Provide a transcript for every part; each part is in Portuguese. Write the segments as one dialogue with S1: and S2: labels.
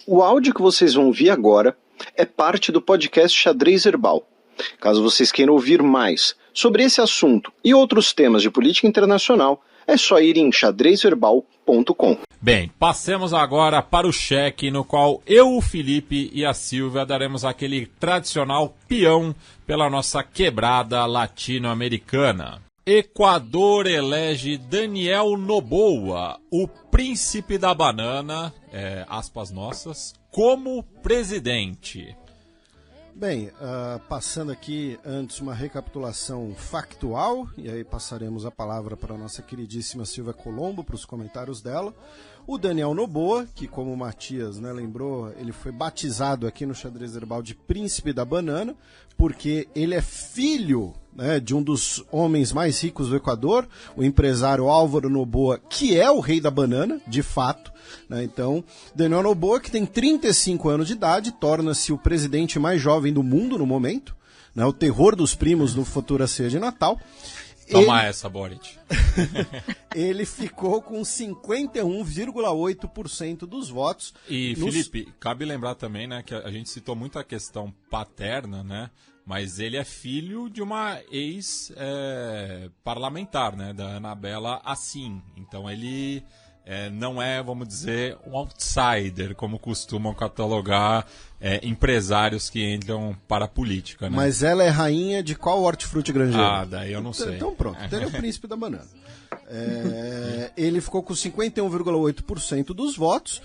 S1: O áudio que vocês vão ouvir agora é parte do podcast Xadrez Herbal. Caso vocês queiram ouvir mais sobre esse assunto e outros temas de política internacional, é só ir em xadrezverbal.com.
S2: Bem, passemos agora para o cheque, no qual eu, o Felipe e a Silvia daremos aquele tradicional peão pela nossa quebrada latino-americana. Equador elege Daniel Noboa, o príncipe da banana, aspas nossas, como presidente.
S3: Bem, passando aqui antes uma recapitulação factual, e aí passaremos a palavra para a nossa queridíssima Silvia Colombo para os comentários dela. O Daniel Noboa, que como o Matias lembrou, ele foi batizado aqui no Xadrez Herbal de Príncipe da Banana, porque ele é filho de um dos homens mais ricos do Equador, o empresário Álvaro Noboa, que é o rei da banana, de fato. Então, Daniel Noboa, que tem 35 anos de idade, torna-se o presidente mais jovem do mundo no momento, o terror dos primos no futura ceia de Natal.
S2: Toma essa, Boric.
S3: Ele ficou com 51,8% dos votos.
S2: E, Felipe, cabe lembrar também, que a gente citou muito a questão paterna, mas ele é filho de uma ex-parlamentar, da Anabela Assim. Então ele não é, vamos dizer, um outsider, como costumam catalogar empresários que entram para a política.
S3: Mas ela é rainha de qual hortifruti granjeiro?
S2: Daí eu não sei.
S3: Então pronto, então ele é o príncipe da banana. Ele ficou com 51,8% dos votos,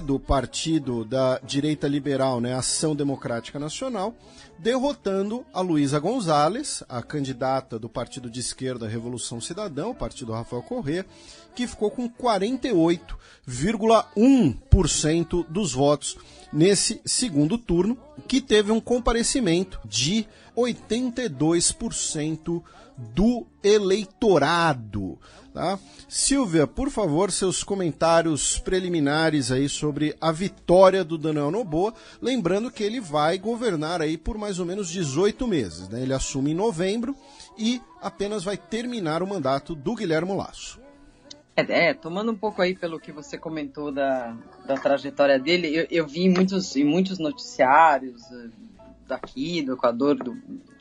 S3: do partido da direita liberal, Ação Democrática Nacional, derrotando a Luísa Gonzalez, a candidata do partido de esquerda Revolução Cidadã, o partido Rafael Correa, que ficou com 48,1% dos votos nesse segundo turno, que teve um comparecimento de 82% do eleitorado. Tá? Silvia, por favor, seus comentários preliminares aí sobre a vitória do Daniel Noboa, lembrando que ele vai governar aí por mais ou menos 18 meses. Ele assume em novembro e apenas vai terminar o mandato do Guilherme Lasso.
S4: Tomando um pouco aí pelo que você comentou da trajetória dele, eu vi em muitos noticiários daqui, do Equador,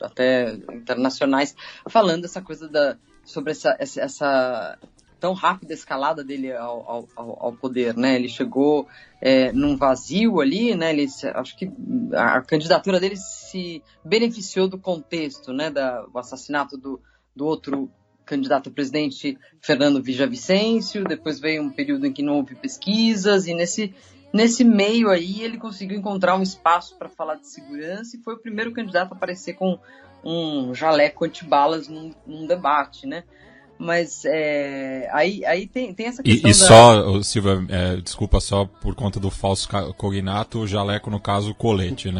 S4: até internacionais, falando essa coisa sobre essa tão rápida escalada dele ao poder, Ele chegou num vazio ali, acho que a candidatura dele se beneficiou do contexto, do assassinato do outro candidato a presidente, Fernando Villavicencio. Depois veio um período em que não houve pesquisas, e nesse meio aí ele conseguiu encontrar um espaço para falar de segurança e foi o primeiro candidato a aparecer com um jaleco antibalas num debate, Mas aí tem essa questão
S2: só, Silvia, desculpa, só por conta do falso cognato, o jaleco, no caso, o colete,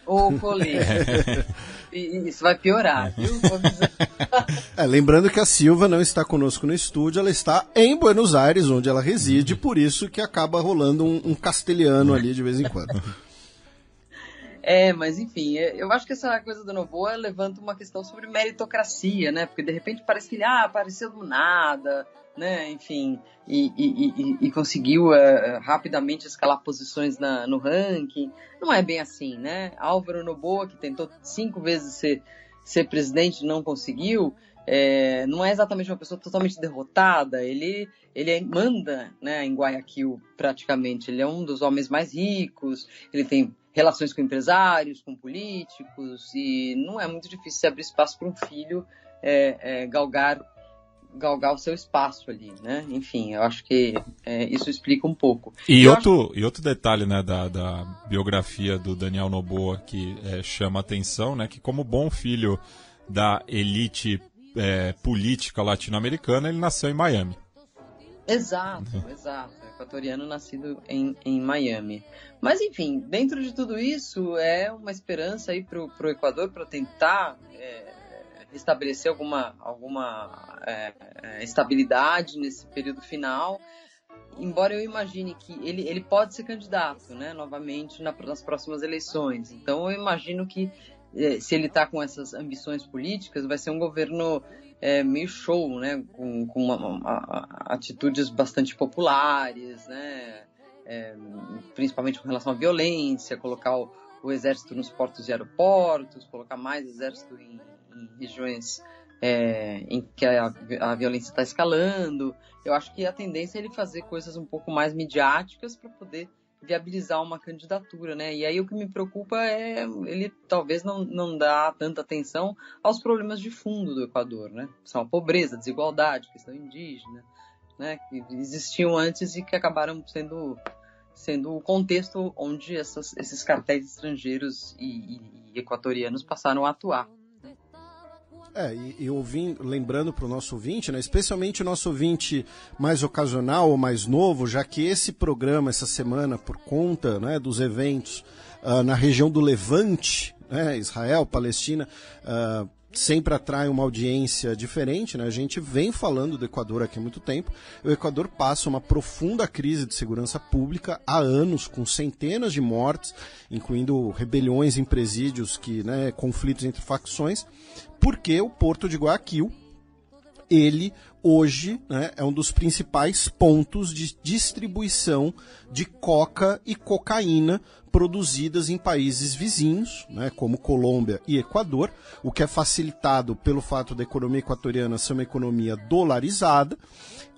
S4: Ou colete. Isso vai piorar, viu?
S3: Lembrando que a Silvia não está conosco no estúdio, ela está em Buenos Aires, onde ela reside, por isso que acaba rolando um castelhano ali de vez em quando.
S4: Mas enfim, eu acho que essa coisa do Noboa levanta uma questão sobre meritocracia, Porque de repente parece que ele apareceu do nada, Enfim, e conseguiu rapidamente escalar posições no ranking. Não é bem assim, Álvaro Noboa, que tentou 5 vezes ser presidente, não conseguiu. Não é exatamente uma pessoa totalmente derrotada. Ele manda, em Guayaquil, praticamente. Ele é um dos homens mais ricos, ele tem relações com empresários, com políticos, e não é muito difícil se abrir espaço para um filho galgar o seu espaço ali, Enfim, eu acho que isso explica um pouco.
S2: E outro detalhe, da biografia do Daniel Noboa que chama atenção, que como bom filho da elite política latino-americana, ele nasceu em Miami.
S4: Exato. Equatoriano nascido em Miami. Mas, enfim, dentro de tudo isso, é uma esperança aí pro Equador para tentar estabelecer alguma estabilidade nesse período final. Embora eu imagine que ele pode ser candidato, novamente nas próximas eleições. Então, eu imagino que se ele está com essas ambições políticas, vai ser um governo meio show, com atitudes bastante populares, principalmente com relação à violência, colocar o exército nos portos e aeroportos, colocar mais exército em regiões em que a violência está escalando. Eu acho que a tendência é ele fazer coisas um pouco mais midiáticas para poder viabilizar uma candidatura, né? E aí o que me preocupa é ele talvez não dar tanta atenção aos problemas de fundo do Equador, né? São a pobreza, a desigualdade, a questão indígena, né? Que existiam antes e que acabaram sendo o contexto onde esses cartéis estrangeiros e equatorianos passaram a atuar.
S3: Lembrando para o nosso ouvinte, né, especialmente o nosso ouvinte mais ocasional ou mais novo, já que esse programa, essa semana, por conta, né, dos eventos na região do Levante, né, Israel, Palestina, sempre atrai uma audiência diferente, né? A gente vem falando do Equador aqui há muito tempo. O Equador passa uma profunda crise de segurança pública há anos, com centenas de mortes, incluindo rebeliões em presídios, né, conflitos entre facções, porque o porto de Guayaquil, ele hoje, né, é um dos principais pontos de distribuição de coca e cocaína produzidas em países vizinhos, né, como Colômbia e Equador, o que é facilitado pelo fato da economia equatoriana ser uma economia dolarizada.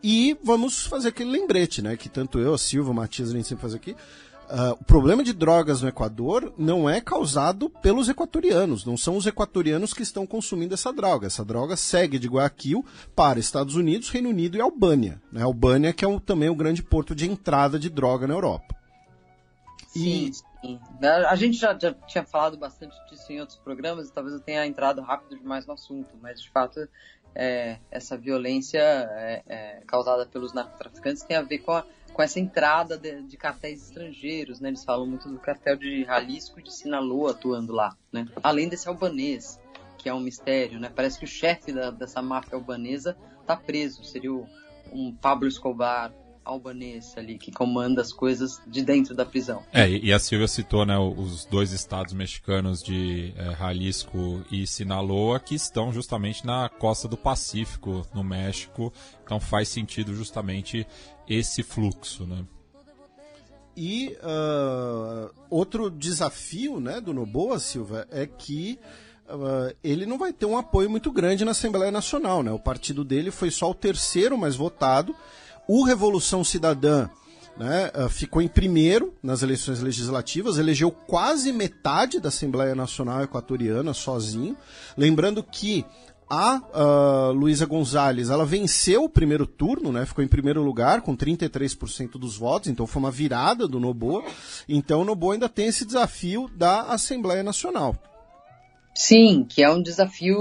S3: E vamos fazer aquele lembrete, né, que tanto eu, a Silva, o Matias, a gente sempre faz aqui. O problema de drogas no Equador não é causado pelos equatorianos, não são os equatorianos que estão consumindo essa droga. Essa droga segue de Guayaquil para Estados Unidos, Reino Unido e Albânia. Né? Albânia, que é também o grande porto de entrada de droga na Europa.
S4: Sim. A gente já tinha falado bastante disso em outros programas, e talvez eu tenha entrado rápido demais no assunto, mas de fato essa violência causada pelos narcotraficantes tem a ver com essa entrada de cartéis estrangeiros, né? Eles falam muito do cartel de Jalisco e de Sinaloa atuando lá, né? Além desse albanês, que é um mistério, né? Parece que o chefe dessa máfia albanesa está preso, seria um Pablo Escobar albanês ali, que comanda as coisas de dentro da prisão.
S2: E a Silvia citou, né, os dois estados mexicanos de Jalisco e Sinaloa, que estão justamente na costa do Pacífico, no México, então faz sentido justamente esse fluxo, né?
S3: E outro desafio, né, do Noboa, Silva, é que ele não vai ter um apoio muito grande na Assembleia Nacional, né? O partido dele foi só o terceiro mais votado. O Revolução Cidadã, né, ficou em primeiro nas eleições legislativas, elegeu quase metade da Assembleia Nacional Equatoriana sozinho. Lembrando que a Luísa González, ela venceu o primeiro turno, né, ficou em primeiro lugar com 33% dos votos, então foi uma virada do Noboa. Então o Noboa ainda tem esse desafio da Assembleia Nacional.
S4: Sim, que é um desafio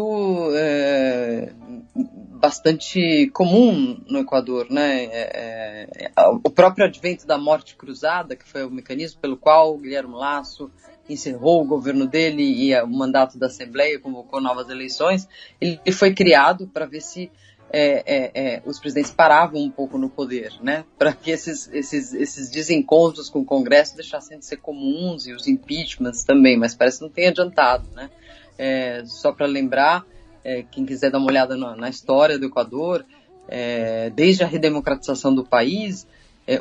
S4: bastante comum no Equador, né? O próprio advento da morte cruzada, que foi o mecanismo pelo qual o Guilherme Lasso encerrou o governo dele e o mandato da Assembleia, convocou novas eleições, ele foi criado para ver se os presidentes paravam um pouco no poder, né? Para que esses desencontros com o Congresso deixassem de ser comuns, e os impeachments também, mas parece que não tem adiantado, né? Só para lembrar, quem quiser dar uma olhada na história do Equador, desde a redemocratização do país,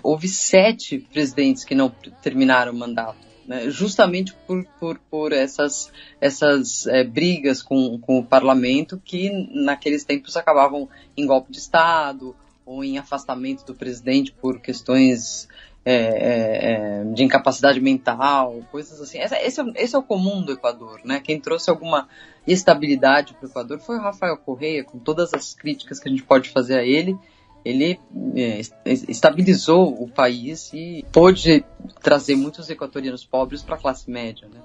S4: houve 7 presidentes que não terminaram o mandato, né? Justamente por essas brigas com o parlamento, que naqueles tempos acabavam em golpe de Estado ou em afastamento do presidente por questões de incapacidade mental, coisas assim. Esse é o comum do Equador, né? Quem trouxe alguma estabilidade para o Equador foi o Rafael Correa, com todas as críticas que a gente pode fazer a ele. Ele estabilizou o país e pôde trazer muitos equatorianos pobres para a classe média, né?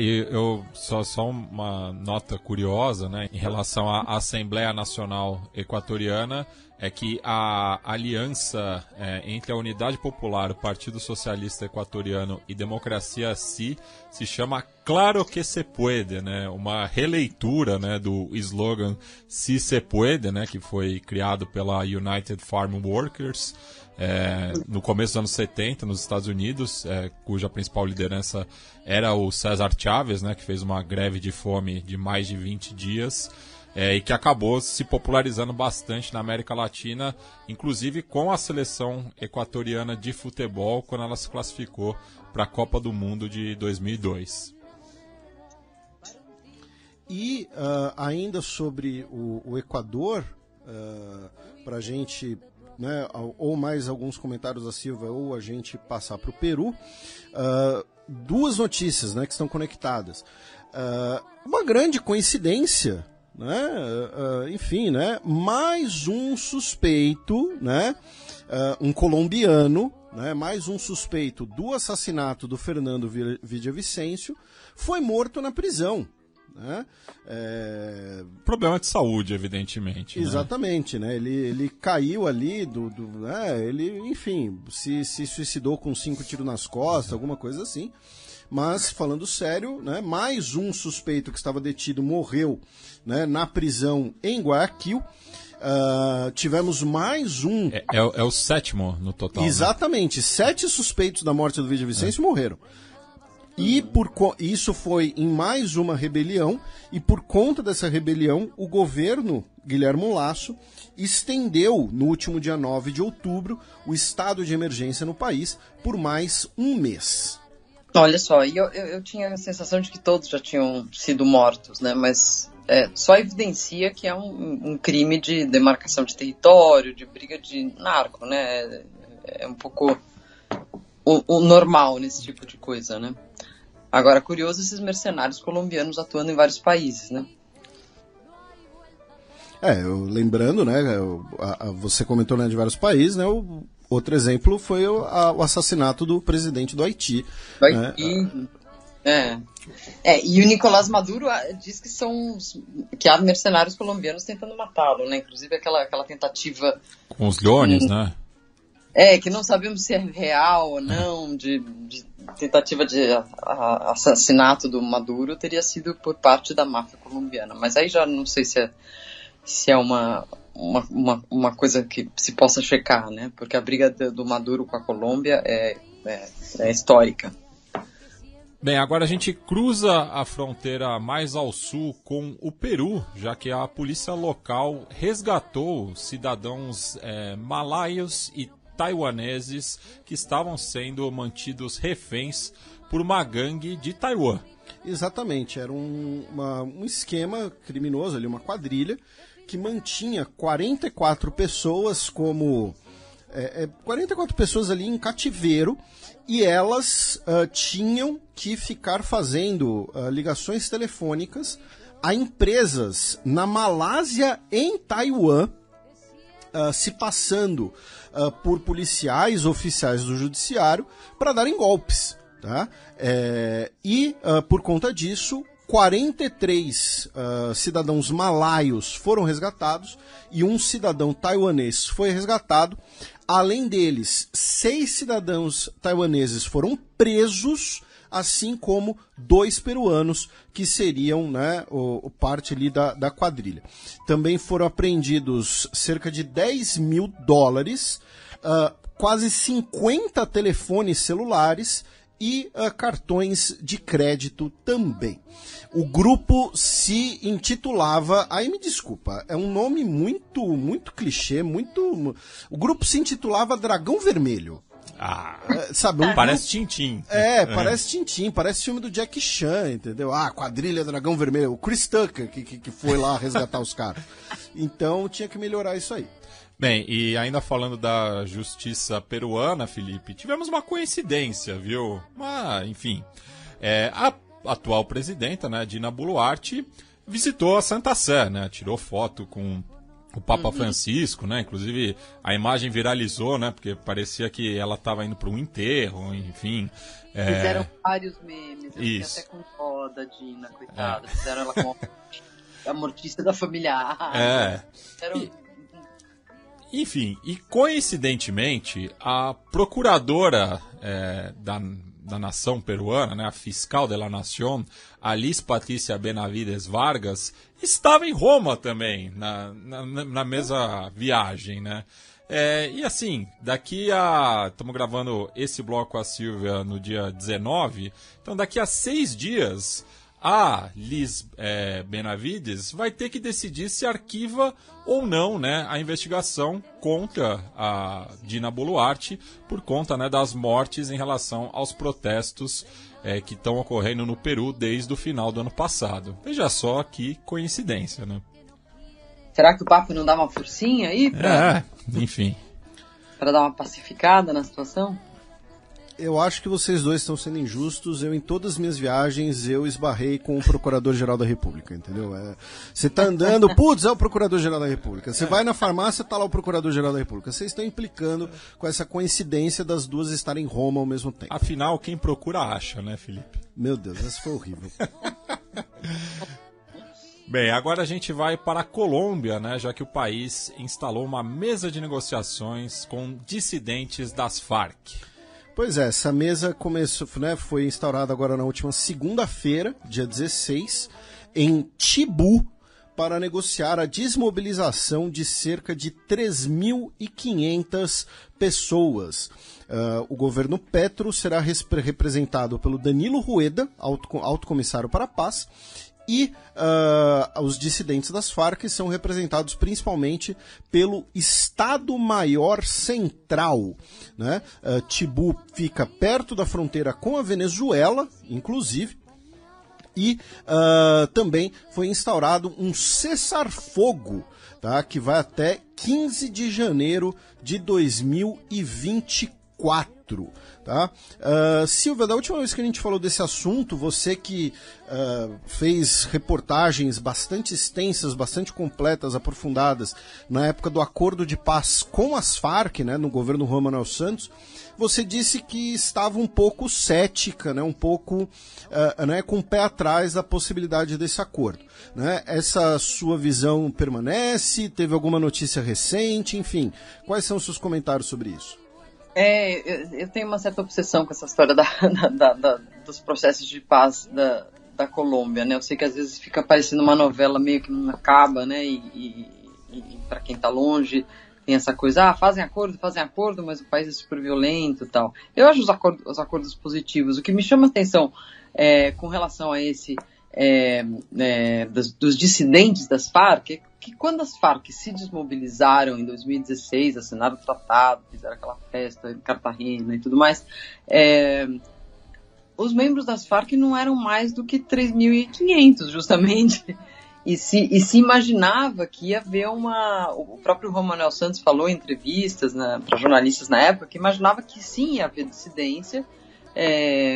S2: E eu só uma nota curiosa, né, em relação à Assembleia Nacional Equatoriana, é que a aliança entre a Unidade Popular, o Partido Socialista Equatoriano e Democracia se chama Claro que se puede, né, uma releitura, né, do slogan Si se puede, né, que foi criado pela United Farm Workers no começo dos anos 70 nos Estados Unidos, cuja principal liderança era o César Chávez, né, que fez uma greve de fome de mais de 20 dias. e que acabou se popularizando bastante na América Latina, inclusive com a seleção equatoriana de futebol, quando ela se classificou para a Copa do Mundo de 2002.
S3: E ainda sobre o Equador, para a gente, né, ou mais alguns comentários da Silva, ou a gente passar para o Peru, duas notícias, né, que estão conectadas. Uma grande coincidência, né, enfim, né, mais um suspeito, né, um colombiano, né, mais um suspeito do assassinato do Fernando Villavicencio, foi morto na prisão. Né?
S2: Problema de saúde, evidentemente.
S3: Exatamente, né? Ele caiu ali ele, enfim, se suicidou com 5 tiros nas costas, alguma coisa assim. Mas, falando sério, né, mais um suspeito que estava detido morreu, né, na prisão em Guayaquil. Tivemos mais um...
S2: É o 7º no total.
S3: Exatamente, né? 7 suspeitos da morte do Villavicencio morreram. E isso foi em mais uma rebelião, e por conta dessa rebelião, o governo Guilherme Lasso estendeu, no último dia 9 de outubro, o estado de emergência no país por mais um mês.
S4: Olha só, e eu tinha a sensação de que todos já tinham sido mortos, né? Mas só evidencia que é um crime de demarcação de território, de briga de narco, né? É um pouco o normal nesse tipo de coisa, né? Agora, curioso esses mercenários colombianos atuando em vários países, né?
S3: Lembrando, né, você comentou, né, de vários países, né, outro exemplo foi o assassinato do presidente do Haiti.
S4: E o Nicolás Maduro diz que há mercenários colombianos tentando matá-lo, né? Inclusive aquela tentativa...
S2: Com os leões, né?
S4: Que não sabemos se é real ou não, de tentativa de assassinato do Maduro teria sido por parte da máfia colombiana. Mas aí já não sei se é uma coisa que se possa checar, né? Porque a briga do Maduro com a Colômbia é histórica.
S2: Bem, agora a gente cruza a fronteira mais ao sul com o Peru, já que a polícia local resgatou cidadãos malaios e taiwaneses que estavam sendo mantidos reféns por uma gangue de Taiwan.
S3: Exatamente, era um esquema criminoso, ali, uma quadrilha, que mantinha 44 pessoas como... 44 pessoas ali em cativeiro, e elas tinham que ficar fazendo ligações telefônicas a empresas na Malásia e em Taiwan, se passando por policiais, oficiais do judiciário, para darem golpes. Tá? Por conta disso, 43 cidadãos malaios foram resgatados e um cidadão taiwanês foi resgatado. Além deles, 6 cidadãos taiwaneses foram presos, assim como 2 peruanos que seriam, né, parte ali da quadrilha. Também foram apreendidos cerca de $10 mil, quase 50 telefones celulares e cartões de crédito também. O grupo se intitulava... Aí me desculpa, é um nome muito clichê, O grupo se intitulava Dragão Vermelho.
S2: Sabe, parece Tintim.
S3: Parece Tintim, parece filme do Jack Chan, entendeu? Quadrilha Dragão Vermelho, o Chris Tucker que foi lá resgatar os caras. Então tinha que melhorar isso aí.
S2: Bem, e ainda falando da justiça peruana, Felipe, tivemos uma coincidência, viu? Enfim, a atual presidenta, né, Dina Boluarte, visitou a Santa Sé, né? Tirou foto com o Papa Francisco, né? Inclusive a imagem viralizou, né? Porque parecia que ela estava indo para um enterro, enfim.
S4: Fizeram vários memes,
S2: Isso.
S4: até com dó da Dina, coitada. Fizeram ela com a mortícia da família.
S2: Enfim, e coincidentemente, a procuradora da nação peruana, né, a fiscal de la nación, Alice Patrícia Benavides Vargas, estava em Roma também, na mesma viagem, né? E assim, estamos gravando esse bloco com a Silvia no dia 19, então daqui a 6 dias, a Liz Benavides vai ter que decidir se arquiva ou não, né, a investigação contra a Dina Boluarte por conta, né, das mortes em relação aos protestos que estão ocorrendo no Peru desde o final do ano passado. Veja só que coincidência, né?
S4: Será que o Papa não dá uma forcinha aí?
S2: Enfim.
S4: Para dar uma pacificada na situação?
S3: Eu acho que vocês dois estão sendo injustos. Em todas as minhas viagens, eu esbarrei com o Procurador-Geral da República, entendeu? Você tá andando, putz, é o Procurador-Geral da República. Você vai na farmácia, tá lá o Procurador-Geral da República. Vocês estão implicando com essa coincidência das duas estarem em Roma ao mesmo tempo.
S2: Afinal, quem procura acha, né, Felipe?
S3: Meu Deus, essa foi horrível.
S2: Bem, agora a gente vai para a Colômbia, né, já que o país instalou uma mesa de negociações com dissidentes das Farc.
S3: Pois é, essa mesa começou, né, foi instaurada agora na última segunda-feira, dia 16, em Chibú, para negociar a desmobilização de cerca de 3.500 pessoas. O governo Petro será representado pelo Danilo Rueda, alto comissário para a paz, e os dissidentes das Farc são representados principalmente pelo Estado-Maior Central, né? Chibú fica perto da fronteira com a Venezuela, inclusive, e também foi instaurado um cessar-fogo, tá? Que vai até 15 de janeiro de 2024. Tá? Silvia, da última vez que a gente falou desse assunto, você que fez reportagens bastante extensas, bastante completas, aprofundadas, na época do acordo de paz com as Farc, né, no governo Juan Manuel Santos, você disse que estava um pouco cética, né, um pouco né, com o pé atrás da possibilidade desse acordo. Né? Essa sua visão permanece? Teve alguma notícia recente? Enfim, quais são os seus comentários sobre isso?
S4: Eu tenho uma certa obsessão com essa história dos processos de paz da Colômbia, né? Eu sei que às vezes fica parecendo uma novela meio que não acaba, né? E para quem está longe tem essa coisa, fazem acordo, mas o país é super violento e tal. Eu acho os acordos positivos. O que me chama a atenção com relação a esse dos dissidentes das Farc é que quando as Farc se desmobilizaram em 2016, assinaram o tratado, fizeram aquela festa em Cartagena e tudo mais, os membros das Farc não eram mais do que 3.500, justamente, e se imaginava que ia haver o próprio Juan Manuel Santos falou em entrevistas para jornalistas na época, que imaginava que sim, ia haver dissidência,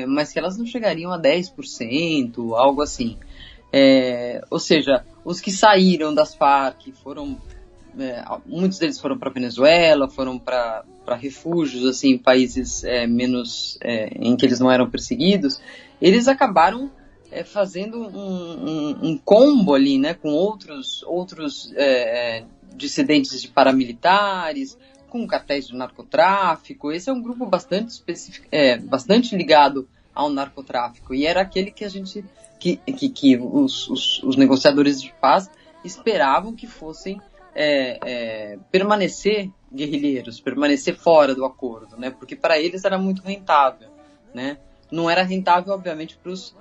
S4: mas que elas não chegariam a 10%, algo assim. Ou seja, os que saíram das Farc foram, muitos deles foram para a Venezuela, foram para refúgios, assim, países menos em que eles não eram perseguidos. Eles acabaram fazendo um combo ali, né, com outros dissidentes de paramilitares, com cartéis de narcotráfico. Esse é um grupo bastante bastante ligado ao narcotráfico, e era aquele que a gente que os negociadores de paz esperavam que fossem permanecer guerrilheiros, permanecer fora do acordo, né? Porque para eles era muito rentável, né? Não era rentável, obviamente, para os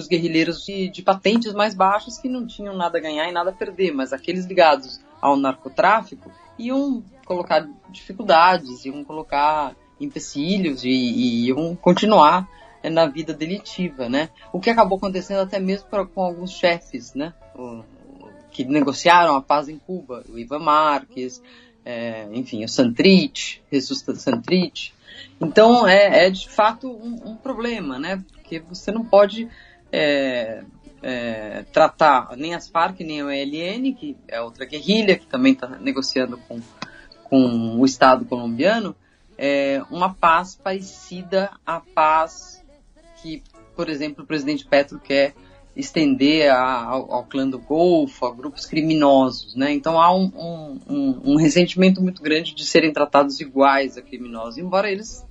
S4: guerrilheiros de patentes mais baixas que não tinham nada a ganhar e nada a perder, mas aqueles ligados ao narcotráfico iam colocar dificuldades, iam colocar empecilhos e iam continuar na vida delitiva, né? O que acabou acontecendo até mesmo com alguns chefes, né? Que negociaram a paz em Cuba, o Iván Márquez, enfim, o Santrich, Jesus Santrich. Então, de fato um problema, né? Porque você não pode tratar nem as Farc, nem o ELN, que é outra guerrilha, que também está negociando com o Estado colombiano, uma paz parecida à paz que, por exemplo, o presidente Petro quer estender ao clã do Golfo, a grupos criminosos, né? Então há um ressentimento muito grande de serem tratados iguais a criminosos, embora eles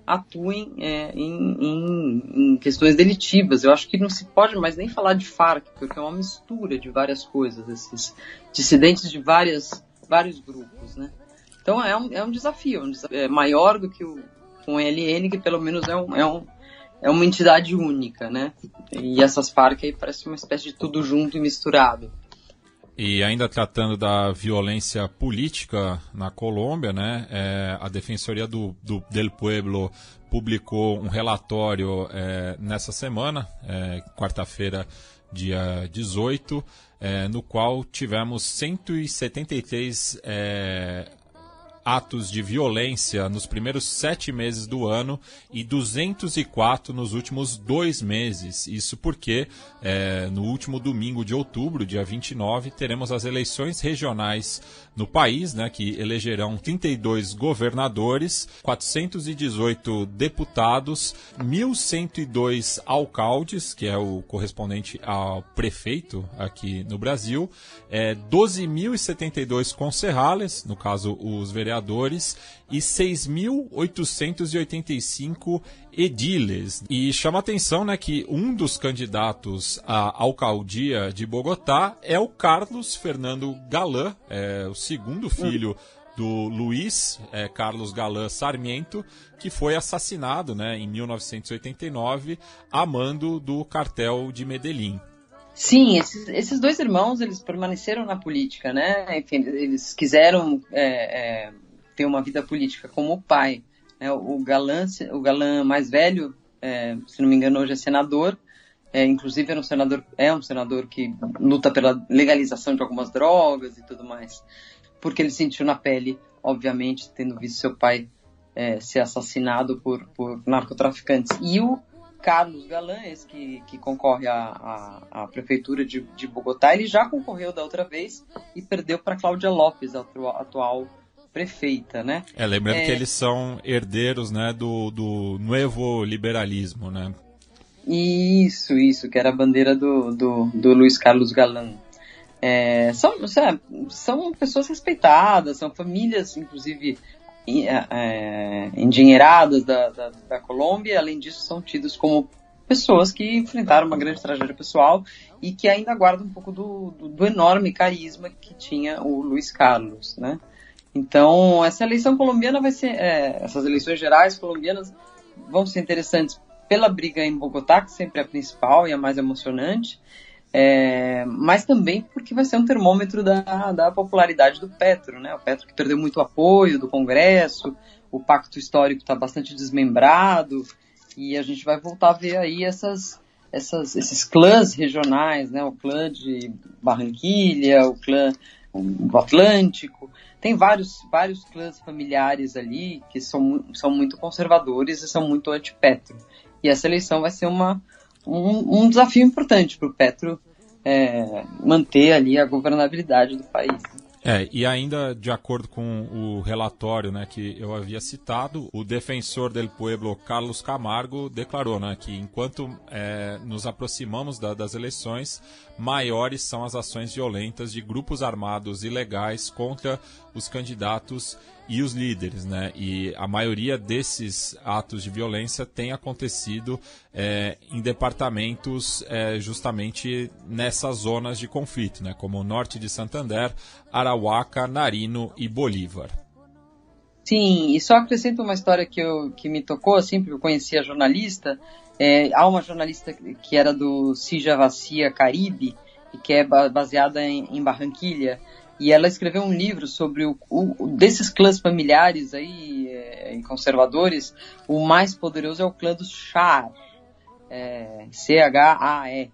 S4: atuem em questões delitivas. Eu acho que não se pode mais nem falar de Farc, porque é uma mistura de várias coisas, esses dissidentes de vários grupos, né? Então é um desafio, maior do que com o ELN, que pelo menos é é uma entidade única, né? E essas Farc aí parece uma espécie de tudo junto e misturado.
S2: E ainda tratando da violência política na Colômbia, né, a Defensoria del Pueblo publicou um relatório nessa semana, quarta-feira, dia 18, no qual tivemos 173 atos de violência nos primeiros 7 meses do ano e 204 nos últimos 2 meses. Isso porque no último domingo de outubro, dia 29, teremos as eleições regionais no país, né, que elegerão 32 governadores, 418 deputados, 1.102 alcaldes, que é o correspondente ao prefeito aqui no Brasil, 12.072 concejales, no caso os vereadores, e 6.885 ediles. E chama atenção, né, que um dos candidatos à alcaldia de Bogotá é o Carlos Fernando Galán, o segundo filho do Luiz Carlos Galán Sarmiento, que foi assassinado, né, em 1989 a mando do cartel de Medellín.
S4: Sim, esses dois irmãos, eles permaneceram na política, né? Enfim, eles quiseram ter uma vida política como o pai, né? O Galán mais velho, se não me engano, hoje é senador, inclusive é um senador que luta pela legalização de algumas drogas e tudo mais, porque ele sentiu na pele, obviamente, tendo visto seu pai ser assassinado por narcotraficantes. E o Carlos Galán, esse que concorre à prefeitura de Bogotá, ele já concorreu da outra vez e perdeu para Cláudia López, a atual prefeita, né?
S2: Lembrando que eles são herdeiros, né, do novo liberalismo, né?
S4: Isso, que era a bandeira do Luiz Carlos Galán. São pessoas respeitadas, são famílias, inclusive, endinheiradas da Colômbia. Além disso, são tidos como pessoas que enfrentaram uma grande tragédia pessoal e que ainda guardam um pouco do enorme carisma que tinha o Luiz Carlos, né? Então, essa eleição colombiana vai ser... essas eleições gerais colombianas vão ser interessantes pela briga em Bogotá, que sempre é a principal e a mais emocionante, mas também porque vai ser um termômetro da popularidade do Petro, né? O Petro que perdeu muito apoio do Congresso, o pacto histórico está bastante desmembrado, e a gente vai voltar a ver aí esses clãs regionais, né? O clã de Barranquilha, o clã do Atlântico. Tem vários clãs familiares ali que são muito conservadores e são muito anti-Petro. E essa eleição vai ser um desafio importante para o Petro manter ali a governabilidade do país.
S2: E ainda de acordo com o relatório, né, que eu havia citado, o defensor del pueblo Carlos Camargo declarou, né, que enquanto nos aproximamos das eleições, maiores são as ações violentas de grupos armados ilegais contra os candidatos e os líderes, né? E a maioria desses atos de violência tem acontecido em departamentos justamente nessas zonas de conflito, né? Como o norte de Santander, Arauca, Nariño e Bolívar.
S4: Sim, e só acrescento uma história que me tocou, assim, porque eu conhecia a jornalista. Há uma jornalista que era do Cija Vacia Caribe, e que é baseada em Barranquilha, e ela escreveu um livro sobre desses clãs familiares aí, conservadores. O mais poderoso é o clã dos Char, C-H-A-R.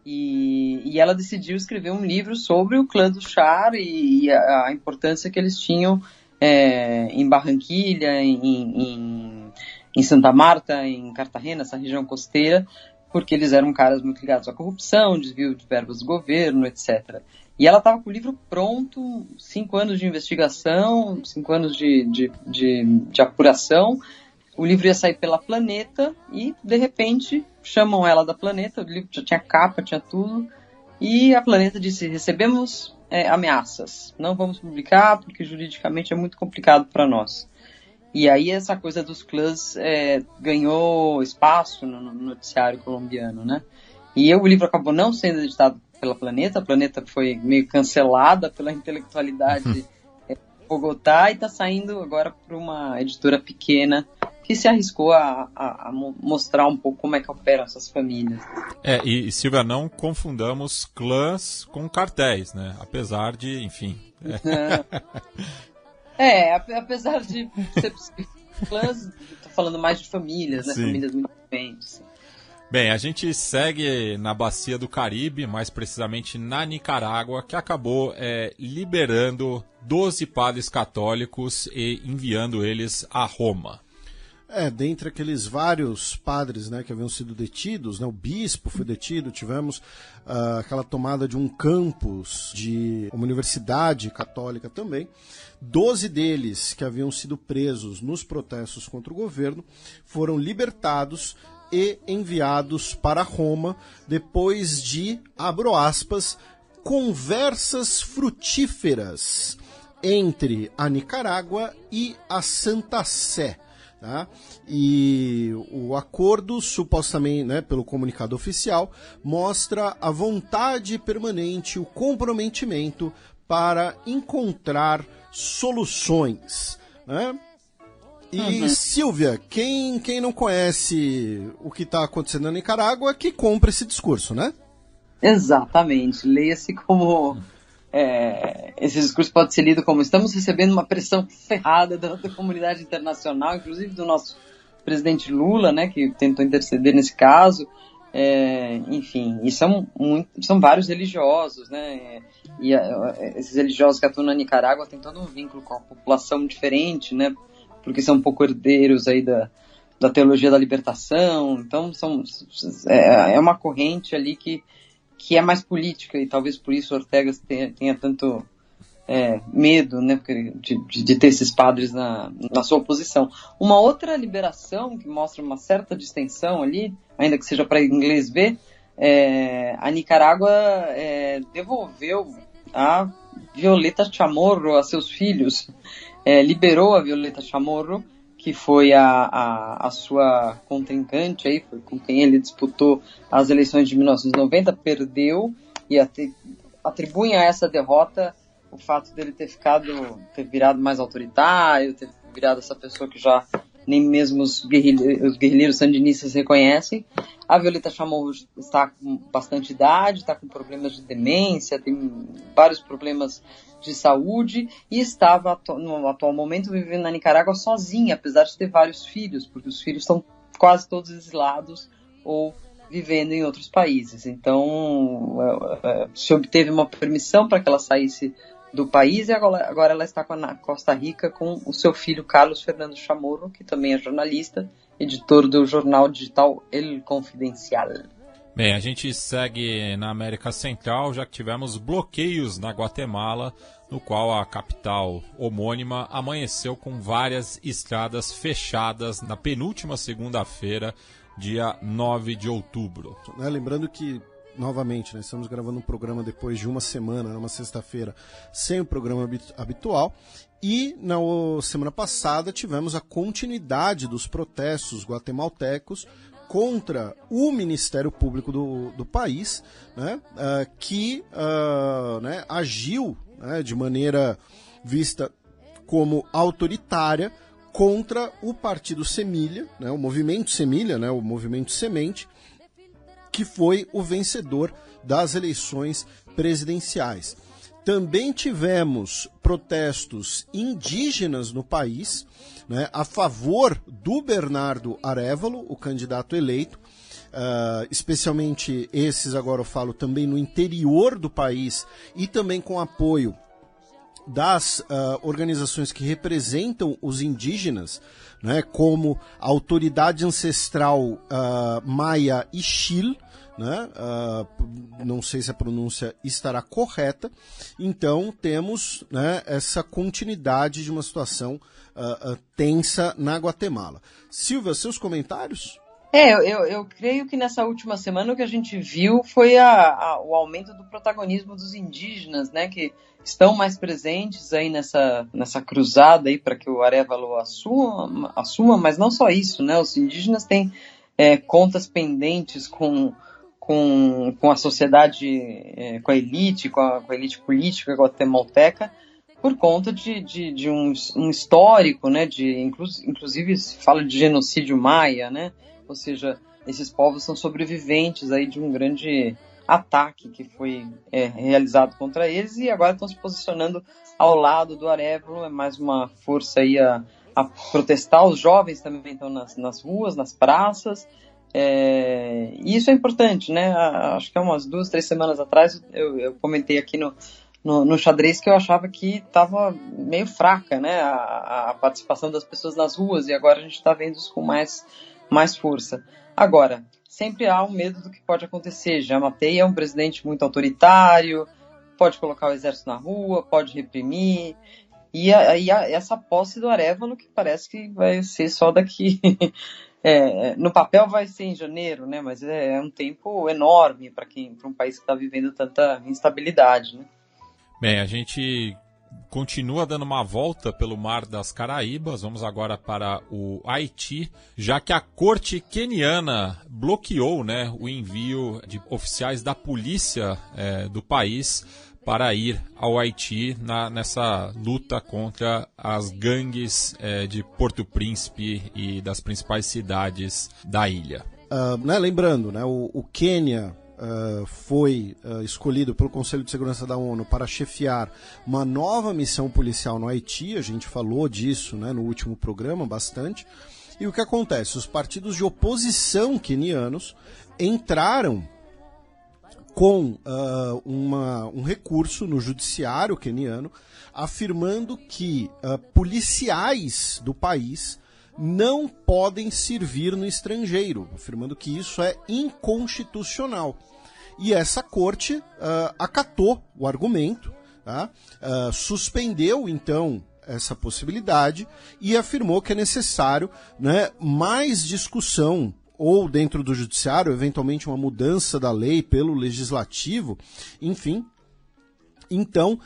S4: E ela decidiu escrever um livro sobre o clã dos Char e a importância que eles tinham em Barranquilha, em Santa Marta, em Cartagena, essa região costeira, porque eles eram caras muito ligados à corrupção, desvio de verbas do governo, etc. E ela estava com o livro pronto, 5 anos de investigação, 5 anos de apuração. O livro ia sair pela Planeta e, de repente, chamam ela da Planeta. O livro já tinha capa, tinha tudo. E a Planeta disse: recebemos ameaças. Não vamos publicar porque juridicamente é muito complicado para nós. E aí essa coisa dos clãs ganhou espaço no noticiário colombiano, né? E o livro acabou não sendo editado pela Planeta. A Planeta foi meio cancelada pela intelectualidade de Bogotá e está saindo agora para uma editora pequena que se arriscou a mostrar um pouco como é que operam essas famílias.
S2: E Silvia, não confundamos clãs com cartéis, né? Apesar de, enfim...
S4: Apesar de ser clãs, estou falando mais de famílias, né?
S2: Sim.
S4: Famílias muito diferentes.
S2: Bem, a gente segue na Bacia do Caribe, mais precisamente na Nicarágua, que acabou liberando 12 padres católicos e enviando eles a Roma.
S3: Dentre aqueles vários padres, né, que haviam sido detidos, né, o bispo foi detido, tivemos aquela tomada de um campus de uma universidade católica também. 12 deles que haviam sido presos nos protestos contra o governo foram libertados e enviados para Roma depois de, abro aspas, conversas frutíferas entre a Nicarágua e a Santa Sé. Tá? E o acordo, supostamente, né, pelo comunicado oficial, mostra a vontade permanente, o comprometimento para encontrar soluções, né? E, Silvia, quem não conhece o que está acontecendo na Nicarágua, que compra esse discurso, né?
S4: Exatamente. Leia-se como... esse discurso pode ser lido como: estamos recebendo uma pressão ferrada da comunidade internacional, inclusive do nosso presidente Lula, né, que tentou interceder nesse caso. Enfim, e são vários religiosos, né? Esses religiosos que atuam na Nicarágua têm todo um vínculo com a população diferente, né? Porque são um pouco herdeiros aí da teologia da libertação. Então é uma corrente ali que é mais política, e talvez por isso Ortega tenha tanto medo, né, de ter esses padres na sua oposição. Uma outra liberação que mostra uma certa distensão ali, ainda que seja para inglês ver, a Nicarágua devolveu a Violeta Chamorro a seus filhos, liberou a Violeta Chamorro, que foi a sua contrincante, aí, foi com quem ele disputou as eleições de 1990, perdeu, e atribuem a essa derrota o fato dele ter virado mais autoritário, ter virado essa pessoa que já nem mesmo os guerrilheiros sandinistas reconhecem. A Violeta Chamorro está com bastante idade, está com problemas de demência, tem vários problemas de saúde, e estava no atual momento vivendo na Nicarágua sozinha, apesar de ter vários filhos, porque os filhos estão quase todos exilados ou vivendo em outros países. Então se obteve uma permissão para que ela saísse do país, e agora ela está na Costa Rica com o seu filho Carlos Fernando Chamorro, que também é jornalista, editor do jornal digital El Confidencial.
S2: Bem, a gente segue na América Central, já que tivemos bloqueios na Guatemala, no qual a capital homônima amanheceu com várias estradas fechadas na penúltima segunda-feira, dia 9 de outubro.
S3: Lembrando que, novamente, nós estamos gravando um programa depois de uma semana, numa sexta-feira, sem o programa habitual, e na semana passada tivemos a continuidade dos protestos guatemaltecos contra o Ministério Público do país, né, que agiu, né, de maneira vista como autoritária contra o Partido Semilha, né, o Movimento Semilha, né, o Movimento Semente, que foi o vencedor das eleições presidenciais. Também tivemos protestos indígenas no país, né, a favor do Bernardo Arévalo, o candidato eleito, especialmente esses, agora eu falo também no interior do país, e também com apoio das organizações que representam os indígenas, né, como a Autoridade Ancestral Maya Ixil, né, não sei se a pronúncia estará correta. Então temos, né, essa continuidade de uma situação tensa na Guatemala. Silvia, seus comentários?
S4: Eu creio que nessa última semana o que a gente viu foi o aumento do protagonismo dos indígenas, né, que estão mais presentes aí nessa cruzada aí para que o Arévalo assuma, mas não só isso, né, os indígenas têm contas pendentes com a sociedade, com a elite política guatemalteca, por conta de um histórico, né, inclusive se fala de genocídio maia, né, ou seja, esses povos são sobreviventes aí de um grande ataque que foi realizado contra eles e agora estão se posicionando ao lado do Arévalo, é mais uma força aí a protestar. Os jovens também estão nas ruas, nas praças, e isso é importante, né? Acho que há umas 2-3 semanas atrás eu comentei aqui no xadrez que eu achava que estava meio fraca, né, a participação das pessoas nas ruas, e agora a gente está vendo isso com mais força. Agora, sempre há um medo do que pode acontecer. Giammattei é um presidente muito autoritário, pode colocar o exército na rua, pode reprimir, e essa posse do Arévalo que parece que vai ser só daqui... no papel vai ser em janeiro, né? Mas é um tempo enorme para um país que está vivendo tanta instabilidade, né?
S2: Bem, a gente continua dando uma volta pelo Mar das Caraíbas. Vamos agora para o Haiti, já que a corte queniana bloqueou, né, o envio de oficiais da polícia do país para ir ao Haiti nessa luta contra as gangues de Porto Príncipe e das principais cidades da ilha.
S3: Lembrando, né, o Quênia foi escolhido pelo Conselho de Segurança da ONU para chefiar uma nova missão policial no Haiti. A gente falou disso, né, no último programa bastante. E o que acontece? Os partidos de oposição quenianos entraram com um recurso no judiciário queniano afirmando que policiais do país não podem servir no estrangeiro, afirmando que isso é inconstitucional. E essa corte acatou o argumento, tá? Suspendeu então essa possibilidade e afirmou que é necessário, né, mais discussão, ou dentro do judiciário, eventualmente uma mudança da lei pelo legislativo, enfim. Então,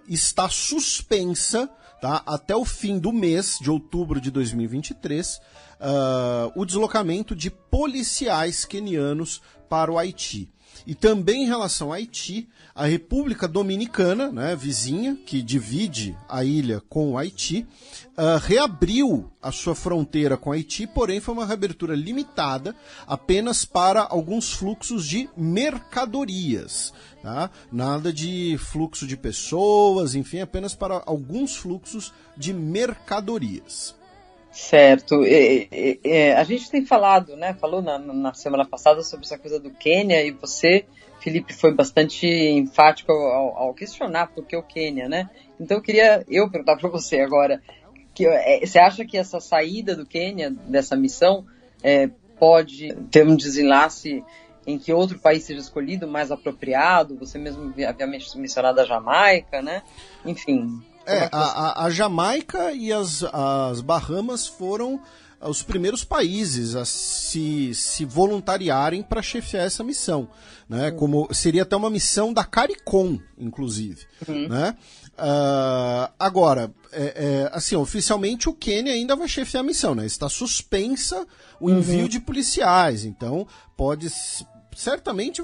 S3: está suspensa, tá, até o fim do mês de outubro de 2023, o deslocamento de policiais quenianos para o Haiti. E também em relação ao Haiti, a República Dominicana, né, vizinha, que divide a ilha com o Haiti, reabriu a sua fronteira com o Haiti, porém foi uma reabertura limitada apenas para alguns fluxos de mercadorias. Tá? Nada de fluxo de pessoas, enfim, apenas para alguns fluxos de mercadorias.
S4: Certo. A gente tem falado, né? Falou na semana passada sobre essa coisa do Quênia, e você, Felipe, foi bastante enfático ao questionar por que o Quênia, né? Então eu queria perguntar para você agora, você acha que essa saída do Quênia dessa missão pode ter um desenlace em que outro país seja escolhido mais apropriado? Você mesmo havia mencionado a Jamaica, né? Enfim...
S3: A Jamaica e as Bahamas foram os primeiros países a se voluntariarem para chefiar essa missão, né? Como seria até uma missão da CARICOM, inclusive, né? Agora, assim, oficialmente o Quênia ainda vai chefiar a missão, né? Está suspensa o envio de policiais, então certamente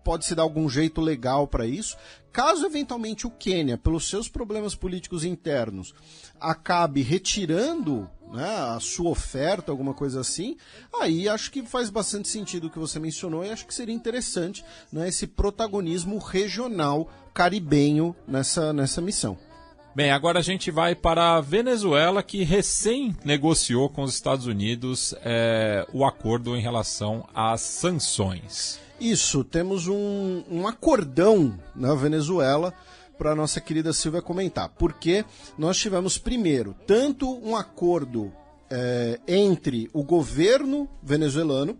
S3: pode se dar algum jeito legal para isso. Caso eventualmente o Quênia, pelos seus problemas políticos internos, acabe retirando, né, a sua oferta, alguma coisa assim, aí acho que faz bastante sentido o que você mencionou e acho que seria interessante, né, esse protagonismo regional caribenho nessa missão.
S2: Bem, agora a gente vai para a Venezuela, que recém negociou com os Estados Unidos o acordo em relação às sanções.
S3: Isso, temos um acordão na Venezuela para a nossa querida Silvia comentar. Porque nós tivemos, primeiro, tanto um acordo entre o governo venezuelano,